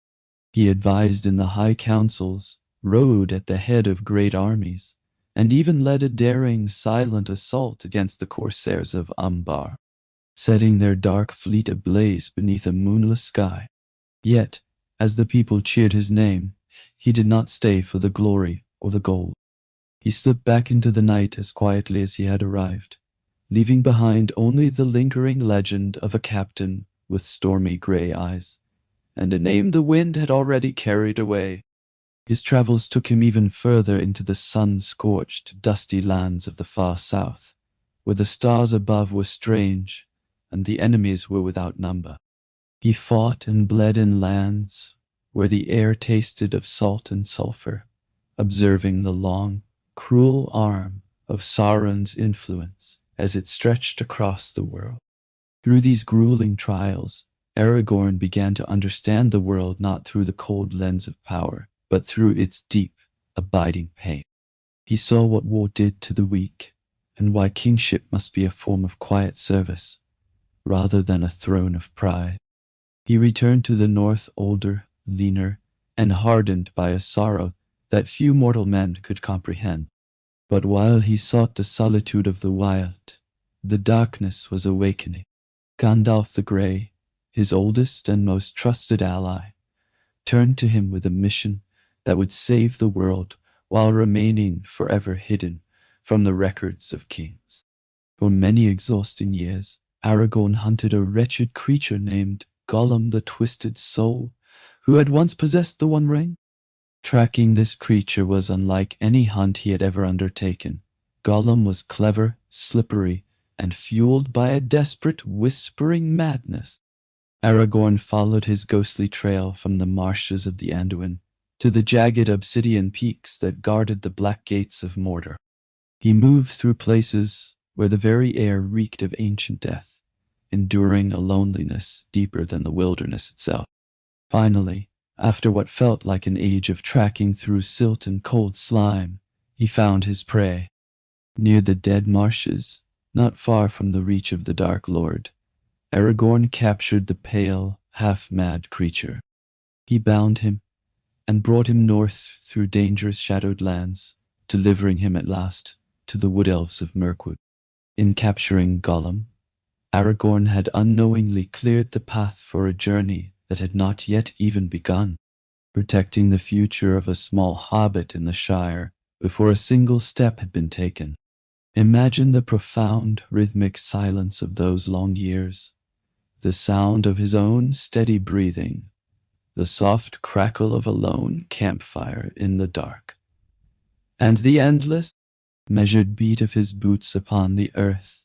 He advised in the high councils, rode at the head of great armies, and even led a daring, silent assault against the corsairs of Umbar, setting their dark fleet ablaze beneath a moonless sky. Yet, as the people cheered his name, he did not stay for the glory or the gold. He slipped back into the night as quietly as he had arrived, leaving behind only the lingering legend of a captain with stormy gray eyes, and a name the wind had already carried away. His travels took him even further into the sun-scorched, dusty lands of the far south, where the stars above were strange, and the enemies were without number. He fought and bled in lands where the air tasted of salt and sulfur, observing the long, cruel arm of Sauron's influence as it stretched across the world. Through these grueling trials, Aragorn began to understand the world not through the cold lens of power, but through its deep, abiding pain. He saw what war did to the weak, and why kingship must be a form of quiet service, rather than a throne of pride. He returned to the north older, leaner, and hardened by a sorrow that few mortal men could comprehend. But while he sought the solitude of the wild, The darkness was awakening. Gandalf the Grey, his oldest and most trusted ally, turned to him with a mission that would save the world while remaining forever hidden from the records of kings. For many exhausting years, Aragorn hunted a wretched creature named Gollum the Twisted Soul, who had once possessed the One Ring. Tracking this creature was unlike any hunt he had ever undertaken. Gollum was clever, slippery, and fueled by a desperate, whispering madness. Aragorn followed his ghostly trail from the marshes of the Anduin to the jagged obsidian peaks that guarded the black gates of Mordor. He moved through places where the very air reeked of ancient death, enduring a loneliness deeper than the wilderness itself. Finally, after what felt like an age of tracking through silt and cold slime, he found his prey. Near the dead marshes, not far from the reach of the Dark Lord, Aragorn captured the pale, half-mad creature. He bound him and brought him north through dangerous shadowed lands, delivering him at last to the wood elves of Mirkwood. In capturing Gollum, Aragorn had unknowingly cleared the path for a journey that had not yet even begun, protecting the future of a small hobbit in the Shire before a single step had been taken. Imagine the profound, rhythmic silence of those long years, the sound of his own steady breathing, the soft crackle of a lone campfire in the dark, and the endless, measured beat of his boots upon the earth.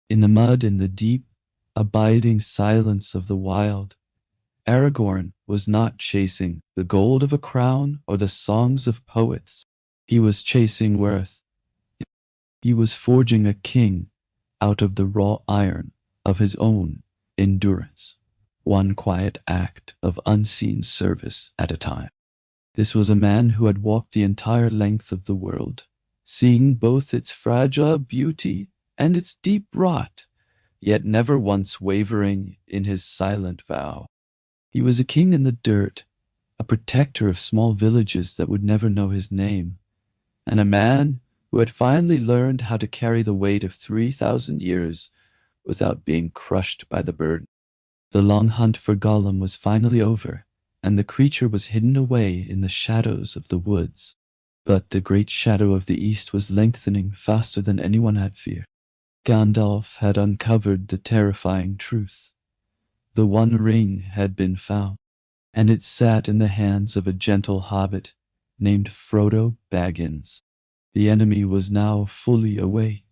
In the mud, in the deep, abiding silence of the wild, Aragorn was not chasing the gold of a crown or the songs of poets. He was chasing worth. He was forging a king out of the raw iron of his own endurance, one quiet act of unseen service at a time. This was a man who had walked the entire length of the world, seeing both its fragile beauty and its deep rot, yet never once wavering in his silent vow. He was a king in the dirt, a protector of small villages that would never know his name, and a man who had finally learned how to carry the weight of 3,000 years without being crushed by the burden. The long hunt for Gollum was finally over, and the creature was hidden away in the shadows of the woods. But the great shadow of the east was lengthening faster than anyone had feared. Gandalf had uncovered the terrifying truth. The One Ring had been found, and it sat in the hands of a gentle hobbit named Frodo Baggins. The enemy was now fully away,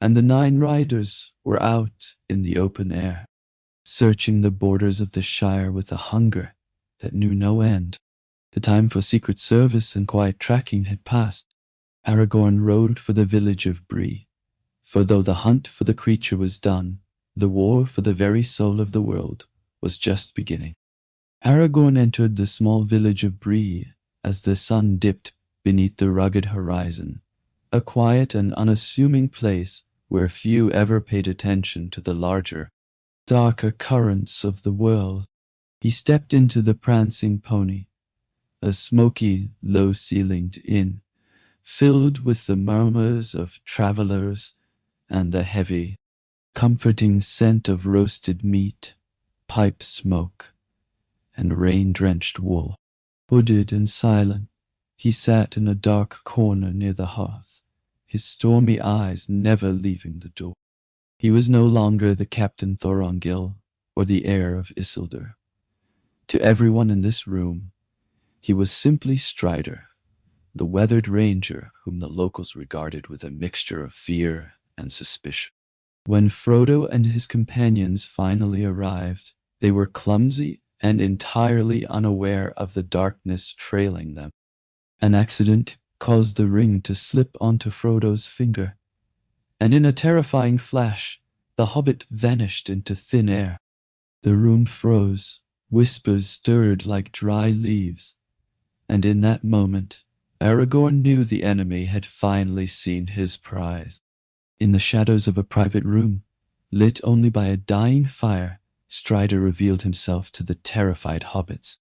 and the 9 riders were out in the open air, searching the borders of the Shire with a hunger that knew no end. The time for secret service and quiet tracking had passed. Aragorn rode for the village of Bree, for though the hunt for the creature was done, the war for the very soul of the world was just beginning. Aragorn entered the small village of Bree as the sun dipped beneath the rugged horizon, a quiet and unassuming place where few ever paid attention to the larger, darker currents of the world. He stepped into the Prancing Pony, a smoky, low-ceilinged inn, filled with the murmurs of travelers and the heavy, comforting scent of roasted meat, pipe smoke, and rain-drenched wool. Hooded and silent, he sat in a dark corner near the hearth, his stormy eyes never leaving the door. He was no longer the Captain Thorongil or the heir of Isildur. To everyone in this room, he was simply Strider, the weathered ranger whom the locals regarded with a mixture of fear and suspicion. When Frodo and his companions finally arrived, they were clumsy and entirely unaware of the darkness trailing them. An accident caused the ring to slip onto Frodo's finger, and in a terrifying flash, the hobbit vanished into thin air. The room froze, whispers stirred like dry leaves, and in that moment, Aragorn knew the enemy had finally seen his prize. In the shadows of a private room, lit only by a dying fire, Strider revealed himself to the terrified hobbits.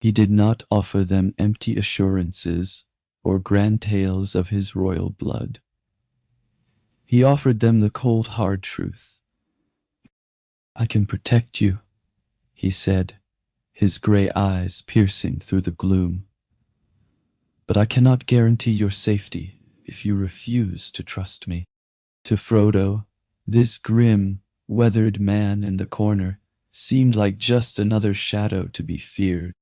He did not offer them empty assurances or grand tales of his royal blood. He offered them the cold, hard truth. "I can protect you," he said, his grey eyes piercing through the gloom. "But I cannot guarantee your safety if you refuse to trust me." To Frodo, this grim, weathered man in the corner seemed like just another shadow to be feared.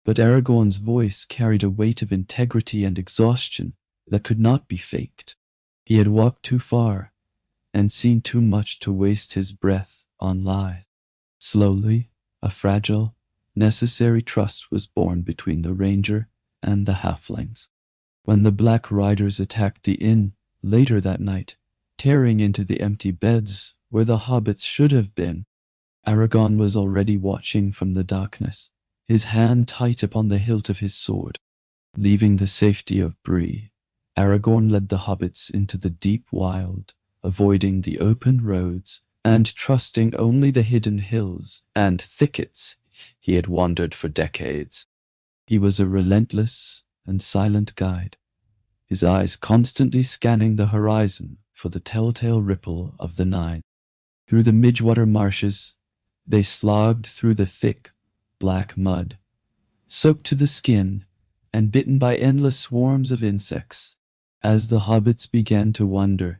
But Aragorn's voice carried a weight of integrity and exhaustion that could not be faked. He had walked too far and seen too much to waste his breath on lies. Slowly, a fragile, necessary trust was born between the ranger and the halflings. When the Black Riders attacked the inn later that night, tearing into the empty beds where the hobbits should have been, Aragorn was already watching from the darkness, his hand tight upon the hilt of his sword. Leaving the safety of Bree, Aragorn led the hobbits into the deep wild, avoiding the open roads and trusting only the hidden hills and thickets he had wandered for decades. He was a relentless and silent guide, his eyes constantly scanning the horizon for the telltale ripple of the Nine. Through the Midgewater marshes, they slogged through the thick, black mud, soaked to the skin and bitten by endless swarms of insects. As the hobbits began to wonder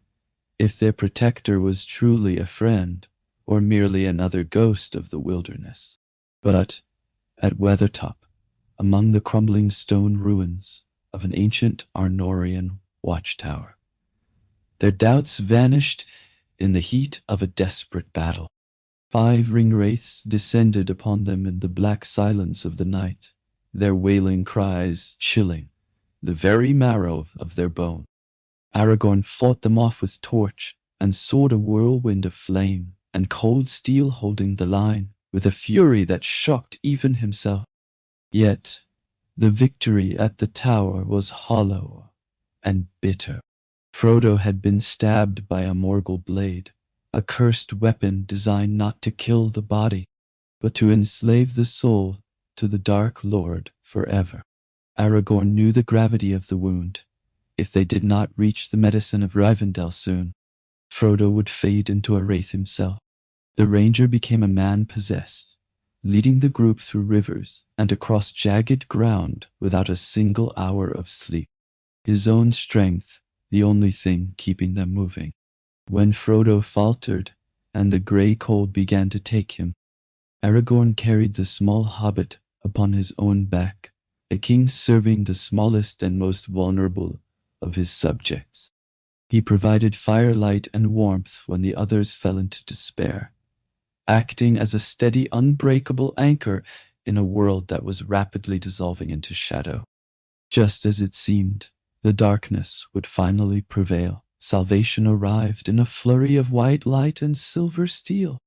if their protector was truly a friend or merely another ghost of the wilderness. But at Weathertop, among the crumbling stone ruins of an ancient Arnorian watchtower, their doubts vanished in the heat of a desperate battle. 5 ringwraiths descended upon them in the black silence of the night, their wailing cries chilling the very marrow of their bone. Aragorn fought them off with torch and sword, a whirlwind of flame and cold steel holding the line, with a fury that shocked even himself. Yet the victory at the tower was hollow and bitter. Frodo had been stabbed by a Morgul blade, a cursed weapon designed not to kill the body, but to enslave the soul to the Dark Lord forever. Aragorn knew the gravity of the wound. If they did not reach the medicine of Rivendell soon, Frodo would fade into a wraith himself. The ranger became a man possessed, leading the group through rivers and across jagged ground without a single hour of sleep. His own strength, the only thing keeping them moving. When Frodo faltered and the grey cold began to take him, Aragorn carried the small hobbit upon his own back, a king serving the smallest and most vulnerable of his subjects. He provided firelight and warmth when the others fell into despair, acting as a steady, unbreakable anchor in a world that was rapidly dissolving into shadow. Just as it seemed, the darkness would finally prevail. Salvation arrived in a flurry of white light and silver steel.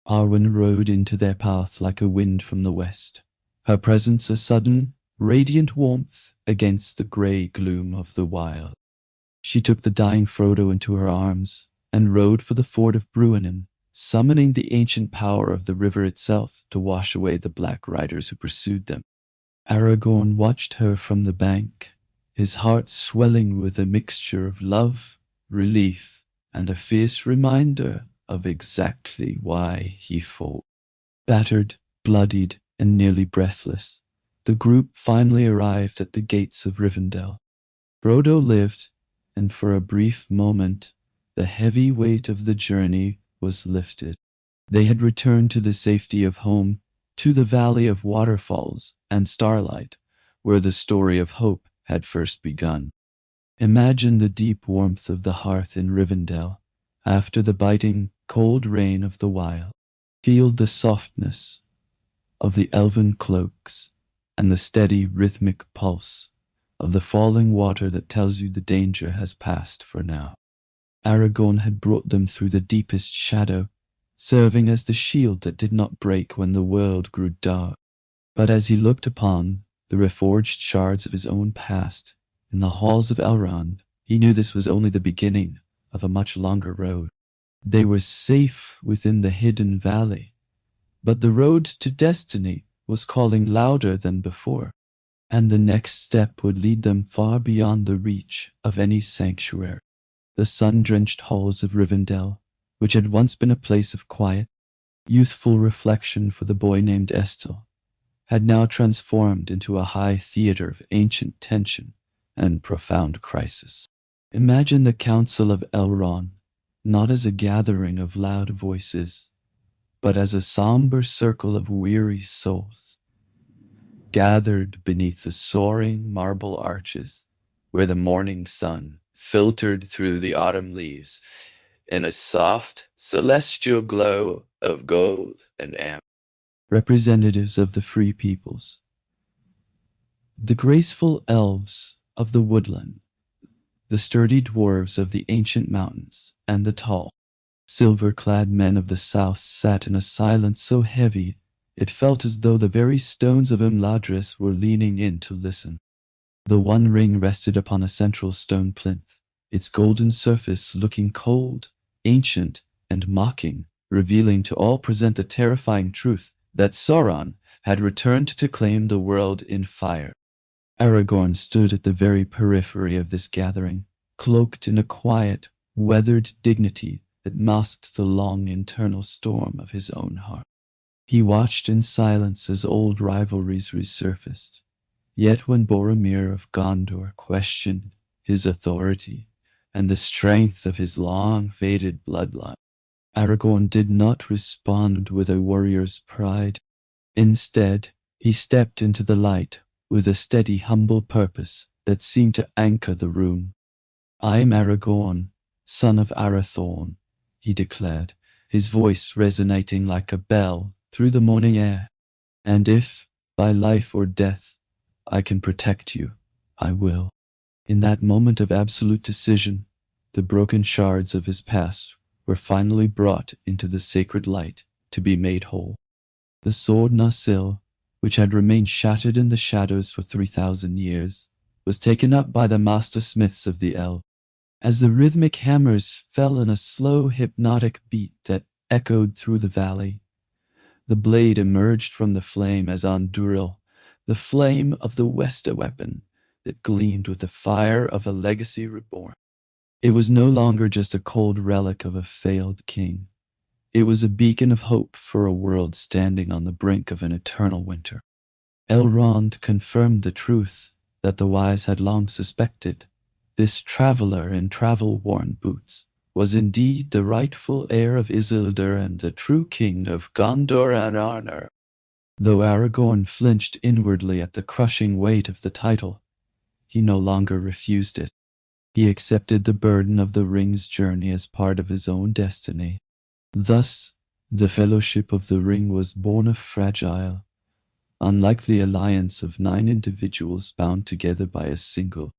Arwen rode into their path like a wind from the west, her presence a sudden, radiant warmth against the grey gloom of the wild. She took the dying Frodo into her arms and rode for the ford of Bruinen, summoning the ancient power of the river itself to wash away the Black Riders who pursued them. Aragorn watched her from the bank, his heart swelling with a mixture of love, relief, and a fierce reminder of exactly why he fought. Battered, bloodied, and nearly breathless, the group finally arrived at the gates of Rivendell. Frodo lived, and for a brief moment, the heavy weight of the journey was lifted. They had returned to the safety of home, to the Valley of Waterfalls and Starlight, where the story of hope had first begun. Imagine the deep warmth of the hearth in Rivendell, after the biting, cold rain of the wild. Feel the softness of the elven cloaks and the steady, rhythmic pulse of the falling water that tells you the danger has passed for now. Aragorn had brought them through the deepest shadow, serving as the shield that did not break when the world grew dark. But as he looked upon the reforged shards of his own past in the halls of Elrond, he knew this was only the beginning of a much longer road. They were safe within the hidden valley, but the road to destiny was calling louder than before, and the next step would lead them far beyond the reach of any sanctuary. The sun-drenched halls of Rivendell, which had once been a place of quiet, youthful reflection for the boy named Estel, had now transformed into a high theater of ancient tension and profound crisis. Imagine the Council of Elrond not as a gathering of loud voices, but as a somber circle of weary souls, gathered beneath the soaring marble arches, where the morning sun filtered through the autumn leaves in a soft, celestial glow of gold and amber. Representatives of the free peoples, the graceful elves of the woodland, the sturdy dwarves of the ancient mountains, and the tall, silver-clad men of the south sat in a silence so heavy it felt as though the very stones of Imladris were leaning in to listen. The One Ring rested upon a central stone plinth, its golden surface looking cold, ancient, and mocking, revealing to all present the terrifying truth that Sauron had returned to claim the world in fire. Aragorn stood at the very periphery of this gathering, cloaked in a quiet, weathered dignity that masked the long internal storm of his own heart. He watched in silence as old rivalries resurfaced. Yet when Boromir of Gondor questioned his authority and the strength of his long-faded bloodline, Aragorn did not respond with a warrior's pride. Instead, he stepped into the light with a steady, humble purpose that seemed to anchor the room. "I am Aragorn, son of Arathorn," he declared, his voice resonating like a bell through the morning air. "And if, by life or death, I can protect you, I will." In that moment of absolute decision, the broken shards of his past were finally brought into the sacred light to be made whole. The sword Narsil, which had remained shattered in the shadows for 3,000 years, was taken up by the master smiths of the elves. As the rhythmic hammers fell in a slow, hypnotic beat that echoed through the valley, the blade emerged from the flame as Andúril, the flame of the Westa weapon that gleamed with the fire of a legacy reborn. It was no longer just a cold relic of a failed king. It was a beacon of hope for a world standing on the brink of an eternal winter. Elrond confirmed the truth that the wise had long suspected. This traveler in travel-worn boots was indeed the rightful heir of Isildur and the true king of Gondor and Arnor. Though Aragorn flinched inwardly at the crushing weight of the title, he no longer refused it. He accepted the burden of the ring's journey as part of his own destiny. Thus, the Fellowship of the Ring was born of fragile, unlikely alliance of 9 individuals bound together by a single,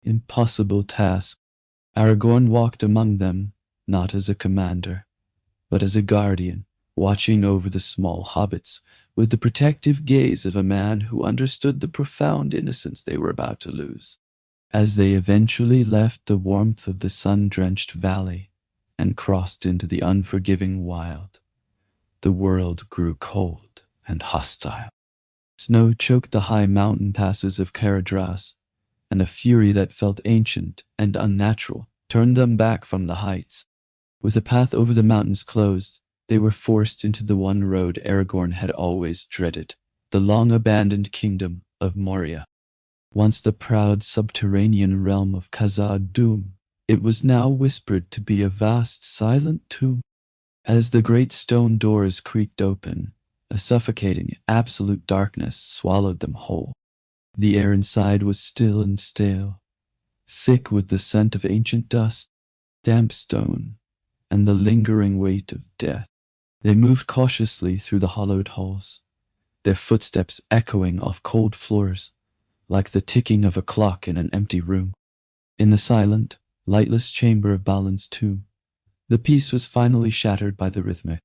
impossible task. Aragorn walked among them, not as a commander, but as a guardian, watching over the small hobbits with the protective gaze of a man who understood the profound innocence they were about to lose. As they eventually left the warmth of the sun-drenched valley and crossed into the unforgiving wild, the world grew cold and hostile. Snow choked the high mountain passes of Caradhras, and a fury that felt ancient and unnatural turned them back from the heights. With the path over the mountains closed, they were forced into the one road Aragorn had always dreaded, the long-abandoned kingdom of Moria. Once the proud subterranean realm of Khazad-dûm, it was now whispered to be a vast, silent tomb. As the great stone doors creaked open, a suffocating, absolute darkness swallowed them whole. The air inside was still and stale, thick with the scent of ancient dust, damp stone, and the lingering weight of death. They moved cautiously through the hollowed halls, their footsteps echoing off cold floors, like the ticking of a clock in an empty room. In the silent, lightless chamber of Balin's tomb, the peace was finally shattered by the rhythmic,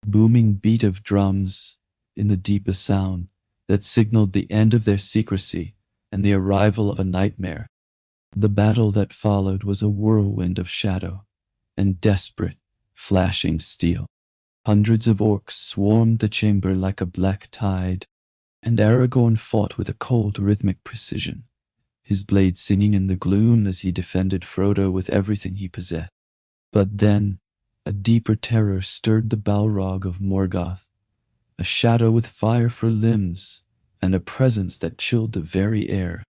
booming beat of drums in the deepest sound that signaled the end of their secrecy and the arrival of a nightmare. The battle that followed was a whirlwind of shadow and desperate, flashing steel. Hundreds of orcs swarmed the chamber like a black tide, and Aragorn fought with a cold, rhythmic precision, his blade singing in the gloom as he defended Frodo with everything he possessed. But then, a deeper terror stirred the Balrog of Morgoth, a shadow with fire for limbs, and a presence that chilled the very air.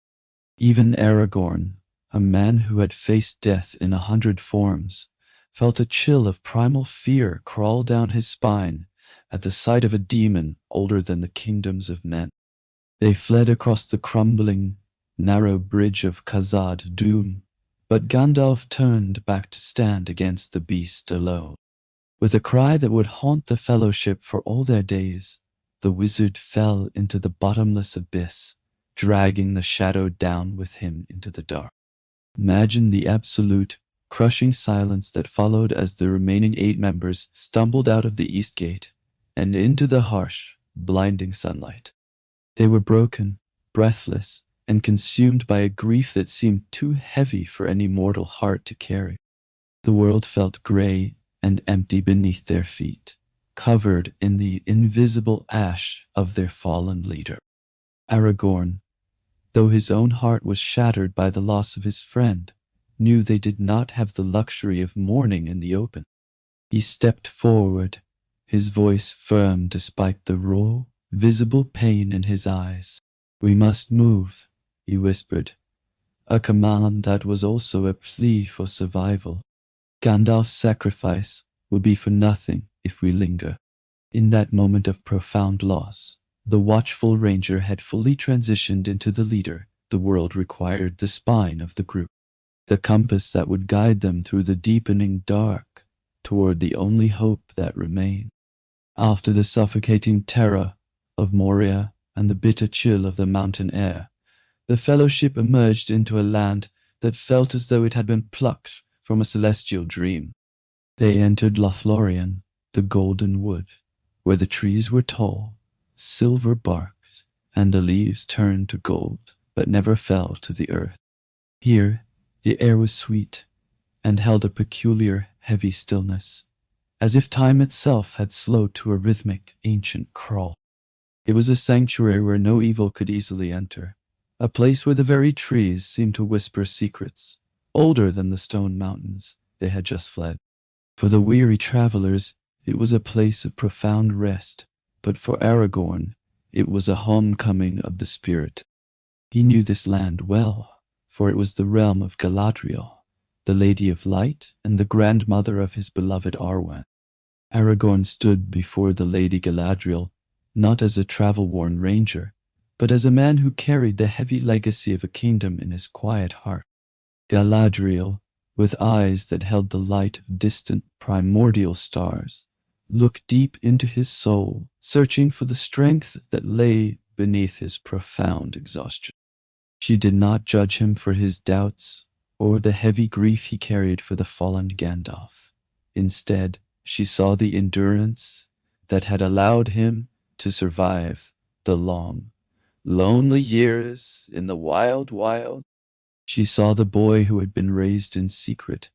Even Aragorn, a man who had faced death in 100 forms, felt a chill of primal fear crawl down his spine at the sight of a demon older than the kingdoms of men. They fled across the crumbling, narrow bridge of Khazad Dûm, but Gandalf turned back to stand against the beast alone. With a cry that would haunt the Fellowship for all their days, the wizard fell into the bottomless abyss, dragging the shadow down with him into the dark. Imagine the absolute, crushing silence that followed as the remaining 8 members stumbled out of the East Gate and into the harsh, blinding sunlight. They were broken, breathless, and consumed by a grief that seemed too heavy for any mortal heart to carry. The world felt gray and empty beneath their feet, covered in the invisible ash of their fallen leader. Aragorn, though his own heart was shattered by the loss of his friend, knew they did not have the luxury of mourning in the open. He stepped forward, his voice firm despite the raw, visible pain in his eyes. "We must move," he whispered, a command that was also a plea for survival. Gandalf's sacrifice will be for nothing if we linger. In that moment of profound loss, the watchful ranger had fully transitioned into the leader. The world required the spine of the group, the compass that would guide them through the deepening dark toward the only hope that remained. After the suffocating terror of Moria and the bitter chill of the mountain air, the Fellowship emerged into a land that felt as though it had been plucked from a celestial dream. They entered Lothlórien, the golden wood, where the trees were tall, silver-barked, and the leaves turned to gold but never fell to the earth. Here, the air was sweet and held a peculiar, heavy stillness, as if time itself had slowed to a rhythmic, ancient crawl. It was a sanctuary where no evil could easily enter, a place where the very trees seemed to whisper secrets, older than the stone mountains they had just fled. For the weary travelers, it was a place of profound rest, but for Aragorn, it was a homecoming of the spirit. He knew this land well, for it was the realm of Galadriel, the Lady of Light and the grandmother of his beloved Arwen. Aragorn stood before the Lady Galadriel, not as a travel-worn ranger, but as a man who carried the heavy legacy of a kingdom in his quiet heart. Galadriel, with eyes that held the light of distant primordial stars, looked deep into his soul, searching for the strength that lay beneath his profound exhaustion. She did not judge him for his doubts or the heavy grief he carried for the fallen Gandalf. Instead, she saw the endurance that had allowed him to survive the long, lonely years in the wild. She saw the boy who had been raised in secret,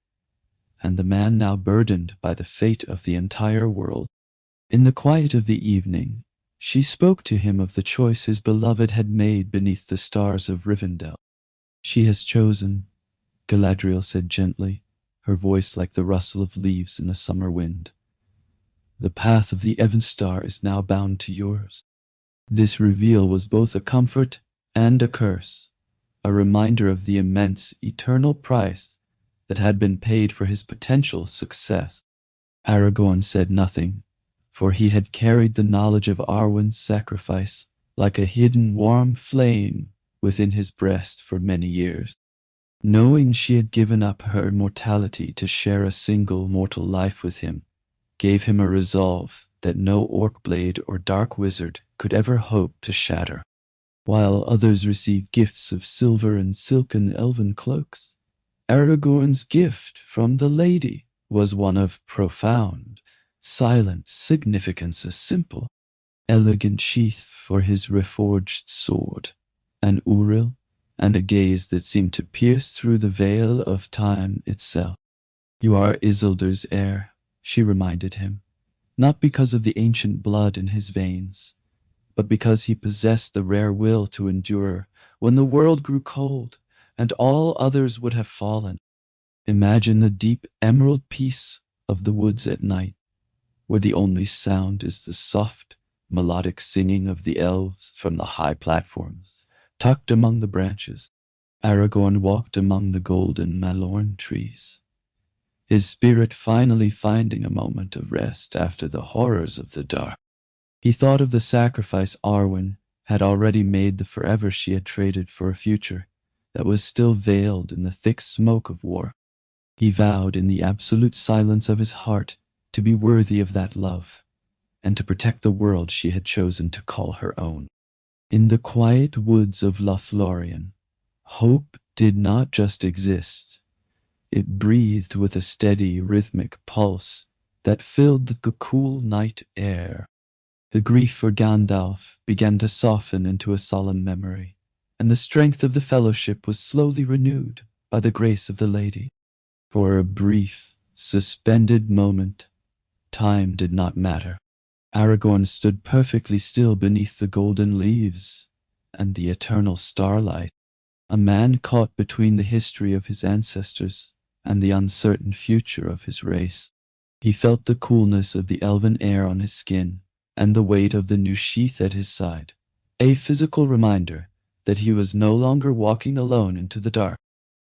and the man now burdened by the fate of the entire world. In the quiet of the evening, she spoke to him of the choice his beloved had made beneath the stars of Rivendell. "She has chosen," Galadriel said gently, her voice like the rustle of leaves in a summer wind. "The path of the Evenstar is now bound to yours." This reveal was both a comfort and a curse, a reminder of the immense, eternal price that had been paid for his potential success. Aragorn said nothing, for he had carried the knowledge of Arwen's sacrifice like a hidden warm flame within his breast for many years. Knowing she had given up her immortality to share a single mortal life with him, gave him a resolve that no orc blade or dark wizard could ever hope to shatter. While others received gifts of silver and silken elven cloaks, Aragorn's gift from the lady was one of profound, silent significance, a simple, elegant sheath for his reforged sword, an Andúril, and a gaze that seemed to pierce through the veil of time itself. "You are Isildur's heir," she reminded him, not because of the ancient blood in his veins, but because he possessed the rare will to endure when the world grew cold, and all others would have fallen. Imagine the deep emerald peace of the woods at night, where the only sound is the soft, melodic singing of the elves from the high platforms, tucked among the branches. Aragorn walked among the golden malorn trees, his spirit finally finding a moment of rest after the horrors of the dark. He thought of the sacrifice Arwen had already made, the forever she had traded for a future that was still veiled in the thick smoke of war. He vowed in the absolute silence of his heart to be worthy of that love, and to protect the world she had chosen to call her own. In the quiet woods of Lothlórien, hope did not just exist. It breathed with a steady, rhythmic pulse that filled the cool night air. The grief for Gandalf began to soften into a solemn memory, and the strength of the fellowship was slowly renewed by the grace of the lady. For a brief, suspended moment, time did not matter. Aragorn stood perfectly still beneath the golden leaves and the eternal starlight, a man caught between the history of his ancestors and the uncertain future of his race. He felt the coolness of the elven air on his skin and the weight of the new sheath at his side, a physical reminder that he was no longer walking alone into the dark.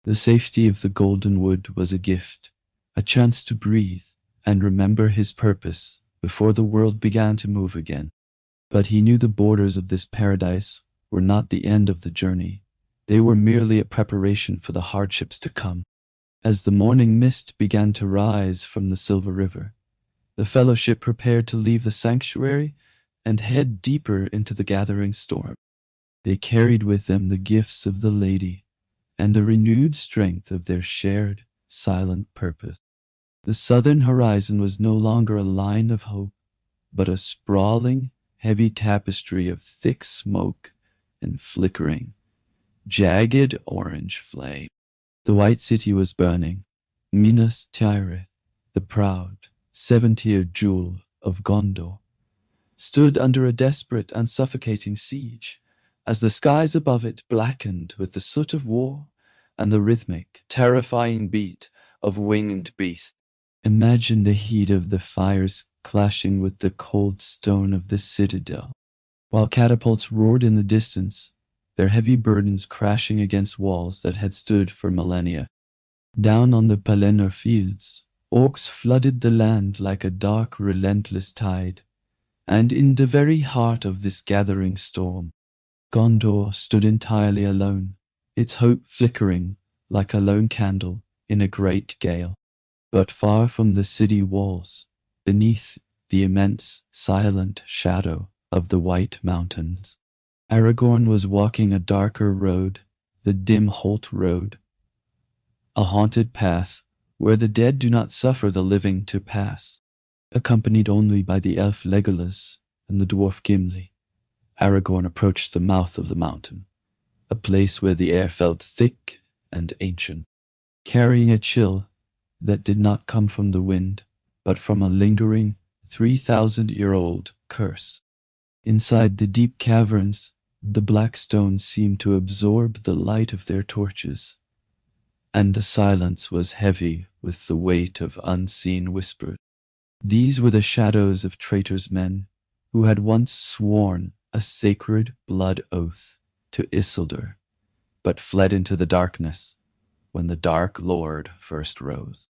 The safety of the golden wood was a gift, a chance to breathe and remember his purpose before the world began to move again. But he knew the borders of this paradise were not the end of the journey. They were merely a preparation for the hardships to come. As the morning mist began to rise from the Silver River, the fellowship prepared to leave the sanctuary and head deeper into the gathering storm. They carried with them the gifts of the lady and the renewed strength of their shared, silent purpose. The southern horizon was no longer a line of hope, but a sprawling, heavy tapestry of thick smoke and flickering, jagged orange flame. The white city was burning. Minas Tirith, the proud, 70th jewel of Gondor, stood under a desperate and suffocating siege, as the skies above it blackened with the soot of war and the rhythmic, terrifying beat of winged beasts. Imagine the heat of the fires clashing with the cold stone of the citadel, while catapults roared in the distance, their heavy burdens crashing against walls that had stood for millennia. Down on the Pelennor fields, orcs flooded the land like a dark, relentless tide, and in the very heart of this gathering storm, Gondor stood entirely alone, its hope flickering like a lone candle in a great gale. But far from the city walls, beneath the immense, silent shadow of the White Mountains, Aragorn was walking a darker road, the dim Holt Road, a haunted path where the dead do not suffer the living to pass. Accompanied only by the elf Legolas and the dwarf Gimli, Aragorn approached the mouth of the mountain, a place where the air felt thick and ancient, carrying a chill that did not come from the wind, but from a lingering 3,000-year-old curse. Inside the deep caverns, the black stones seemed to absorb the light of their torches, and the silence was heavy with the weight of unseen whispers. These were the shadows of traitors' men who had once sworn a sacred blood oath to Isildur, but fled into the darkness when the Dark Lord first rose.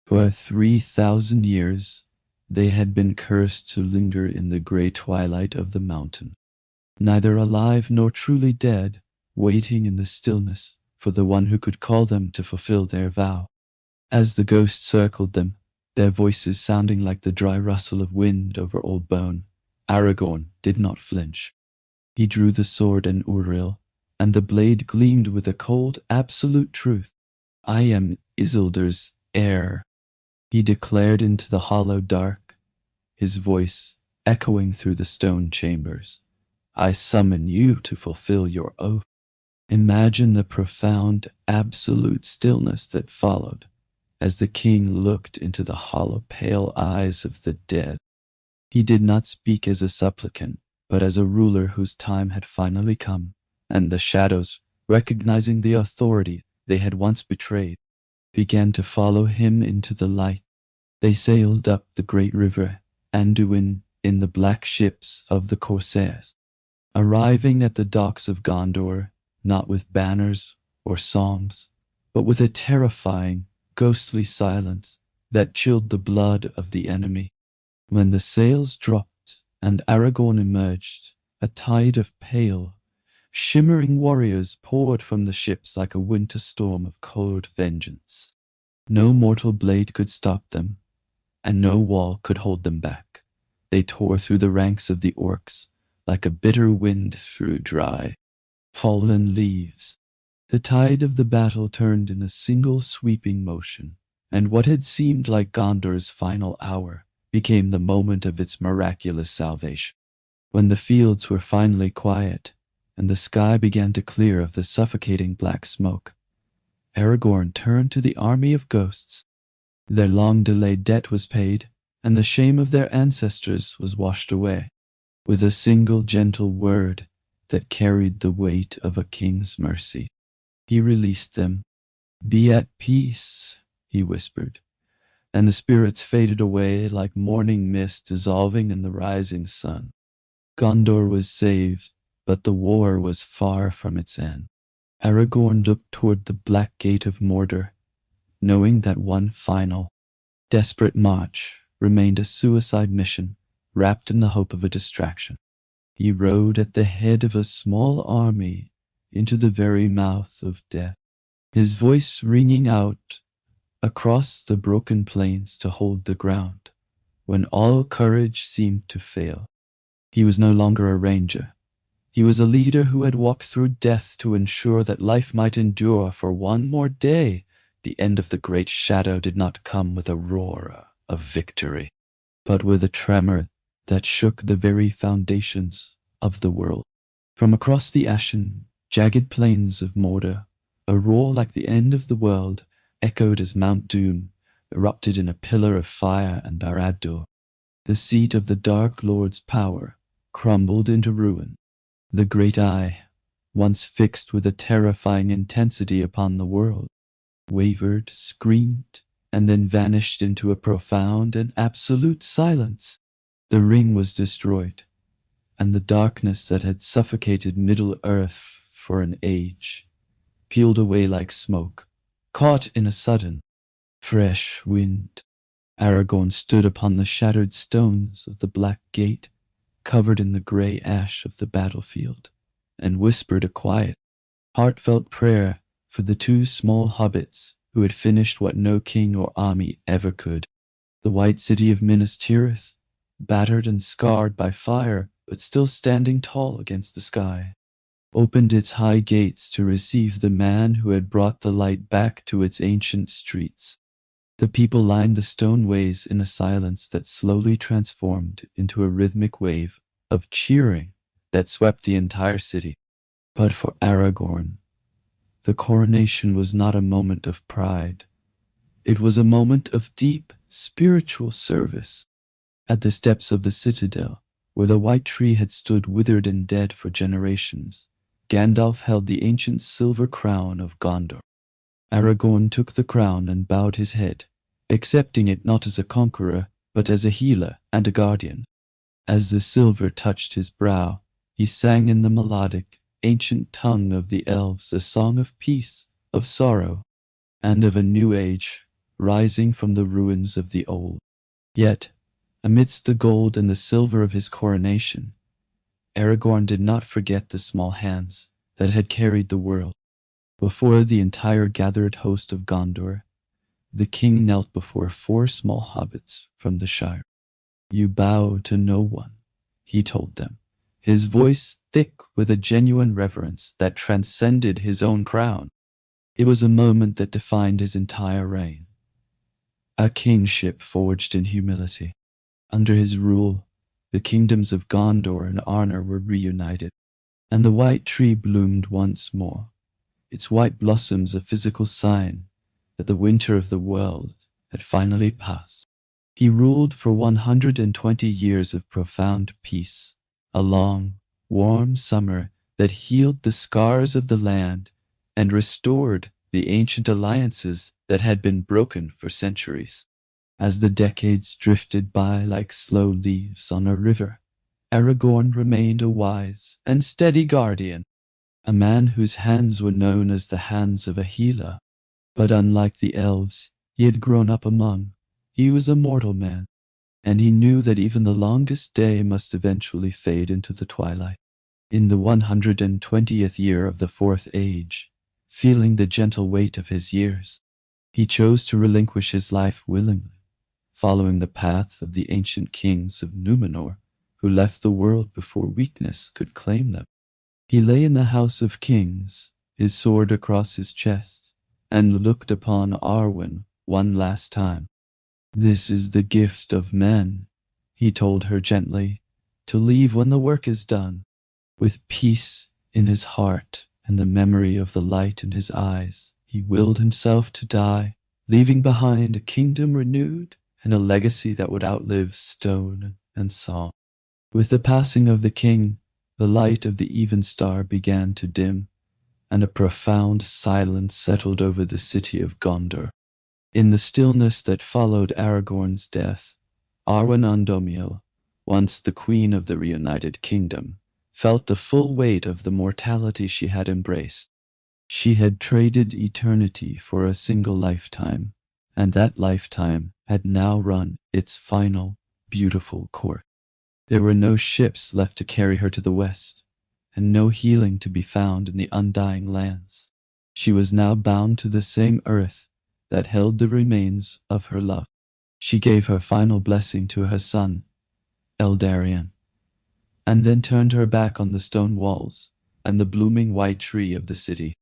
For 3,000 years they had been cursed to linger in the grey twilight of the mountain, neither alive nor truly dead, waiting in the stillness for the one who could call them to fulfill their vow. As the ghosts circled them, their voices sounding like the dry rustle of wind over old bone, Aragorn did not flinch. He drew the sword and Andúril, and the blade gleamed with a cold, absolute truth. "I am Isildur's heir," he declared into the hollow dark, his voice echoing through the stone chambers. "I summon you to fulfill your oath." Imagine the profound, absolute stillness that followed as the king looked into the hollow, pale eyes of the dead. He did not speak as a supplicant, but as a ruler whose time had finally come, and the shadows recognizing the authority they had once betrayed, began to follow him into the light. They sailed up the great river Anduin in the black ships of the corsairs, arriving at the docks of Gondor not with banners or songs, but with a terrifying, ghostly silence that chilled the blood of the enemy. When the sails dropped and Aragorn emerged, a tide of pale, shimmering warriors poured from the ships like a winter storm of cold vengeance. No mortal blade could stop them, and no wall could hold them back. They tore through the ranks of the orcs like a bitter wind through dry, fallen leaves. The tide of the battle turned in a single sweeping motion, and what had seemed like Gondor's final hour became the moment of its miraculous salvation. When the fields were finally quiet, and the sky began to clear of the suffocating black smoke, Aragorn turned to the army of ghosts. Their long-delayed debt was paid, and the shame of their ancestors was washed away. With a single gentle word that carried the weight of a king's mercy, he released them. "Be at peace," he whispered, and the spirits faded away like morning mist dissolving in the rising sun. Gondor was saved, but the war was far from its end. Aragorn looked toward the black gate of Mordor, knowing that one final, desperate march remained a suicide mission wrapped in the hope of a distraction. He rode at the head of a small army into the very mouth of death, his voice ringing out across the broken plains to hold the ground when all courage seemed to fail. He was no longer a ranger. He was a leader who had walked through death to ensure that life might endure for one more day. The end of the great shadow did not come with a roar of victory, but with a tremor that shook the very foundations of the world. From across the ashen, jagged plains of Mordor, a roar like the end of the world echoed as Mount Doom erupted in a pillar of fire, and Barad-dûr, the seat of the Dark Lord's power, crumbled into ruin. The great eye, once fixed with a terrifying intensity upon the world, wavered, screamed, and then vanished into a profound and absolute silence. The ring was destroyed, and the darkness that had suffocated Middle-earth for an age peeled away like smoke, caught in a sudden, fresh wind. Aragorn stood upon the shattered stones of the black gate, covered in the grey ash of the battlefield, and whispered a quiet, heartfelt prayer for the two small hobbits who had finished what no king or army ever could. The white city of Minas Tirith, battered and scarred by fire, but still standing tall against the sky, opened its high gates to receive the man who had brought the light back to its ancient streets. The people lined the stone ways in a silence that slowly transformed into a rhythmic wave of cheering that swept the entire city. But for Aragorn, the coronation was not a moment of pride. It was a moment of deep spiritual service. At the steps of the citadel, where the white tree had stood withered and dead for generations, Gandalf held the ancient silver crown of Gondor. Aragorn took the crown and bowed his head, accepting it not as a conqueror, but as a healer and a guardian. As the silver touched his brow, he sang in the melodic, ancient tongue of the elves a song of peace, of sorrow, and of a new age rising from the ruins of the old. Yet, amidst the gold and the silver of his coronation, Aragorn did not forget the small hands that had carried the world. Before the entire gathered host of Gondor, the king knelt before 4 small hobbits from the Shire. "You bow to no one," he told them, his voice thick with a genuine reverence that transcended his own crown. It was a moment that defined his entire reign. A kingship forged in humility. Under his rule, the kingdoms of Gondor and Arnor were reunited, and the white tree bloomed once more, its white blossoms a physical sign that the winter of the world had finally passed. He ruled for 120 years of profound peace, a long, warm summer that healed the scars of the land and restored the ancient alliances that had been broken for centuries. As the decades drifted by like slow leaves on a river, Aragorn remained a wise and steady guardian, a man whose hands were known as the hands of a healer. But unlike the elves he had grown up among, he was a mortal man, and he knew that even the longest day must eventually fade into the twilight. In the 120th year of the Fourth Age, feeling the gentle weight of his years, he chose to relinquish his life willingly, following the path of the ancient kings of Númenor, who left the world before weakness could claim them. He lay in the House of Kings, his sword across his chest, and looked upon Arwen one last time. "This is the gift of men," he told her gently, "to leave when the work is done." With peace in his heart and the memory of the light in his eyes, he willed himself to die, leaving behind a kingdom renewed and a legacy that would outlive stone and song. With the passing of the king, the light of the Evenstar began to dim, and a profound silence settled over the city of Gondor. In the stillness that followed Aragorn's death, Arwen Andúril, once the queen of the reunited kingdom, felt the full weight of the mortality she had embraced. She had traded eternity for a single lifetime, and that lifetime had now run its final, beautiful course. There were no ships left to carry her to the west, and no healing to be found in the undying lands. She was now bound to the same earth that held the remains of her love. She gave her final blessing to her son, Eldarion, and then turned her back on the stone walls and the blooming white tree of the city.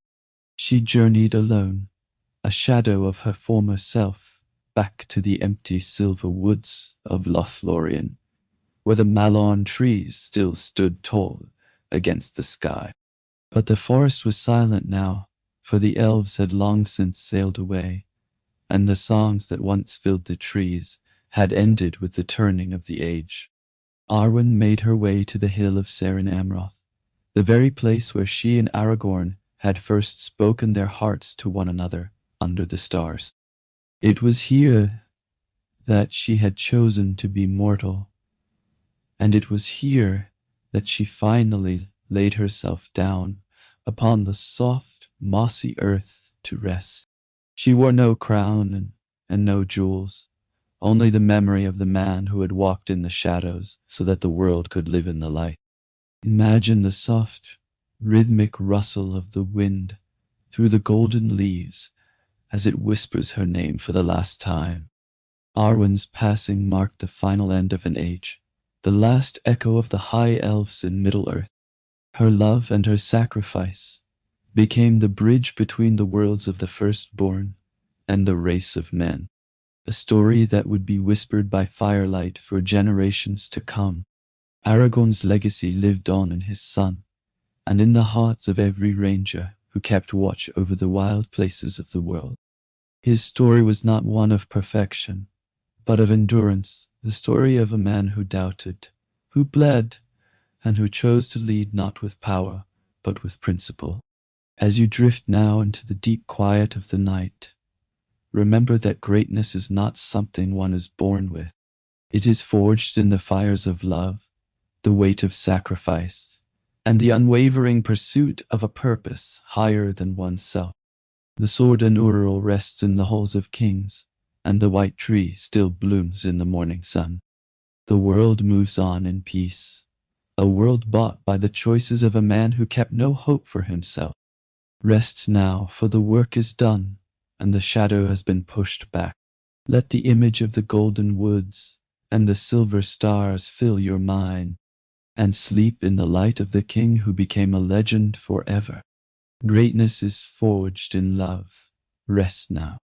She journeyed alone, a shadow of her former self, back to the empty silver woods of Lothlórien, where the malorn trees still stood tall against the sky. But the forest was silent now, for the elves had long since sailed away, and the songs that once filled the trees had ended with the turning of the age. Arwen made her way to the hill of Seren Amroth, the very place where she and Aragorn had first spoken their hearts to one another under the stars. It was here that she had chosen to be mortal, and it was here that she finally laid herself down upon the soft, mossy earth to rest. She wore no crown and no jewels, only the memory of the man who had walked in the shadows so that the world could live in the light. Imagine the soft, rhythmic rustle of the wind through the golden leaves as it whispers her name for the last time. Arwen's passing marked the final end of an age, the last echo of the high elves in Middle-earth. Her love and her sacrifice became the bridge between the worlds of the firstborn and the race of men, a story that would be whispered by firelight for generations to come. Aragorn's legacy lived on in his son, and in the hearts of every ranger who kept watch over the wild places of the world. His story was not one of perfection, but of endurance, the story of a man who doubted, who bled, and who chose to lead not with power, but with principle. As you drift now into the deep quiet of the night, remember that greatness is not something one is born with. It is forged in the fires of love, the weight of sacrifice, and the unwavering pursuit of a purpose higher than oneself. The sword Andúril rests in the halls of kings, and the white tree still blooms in the morning sun. The world moves on in peace, a world bought by the choices of a man who kept no hope for himself. Rest now, for the work is done, and the shadow has been pushed back. Let the image of the golden woods and the silver stars fill your mind, and sleep in the light of the king who became a legend forever. Greatness is forged in love. Rest now.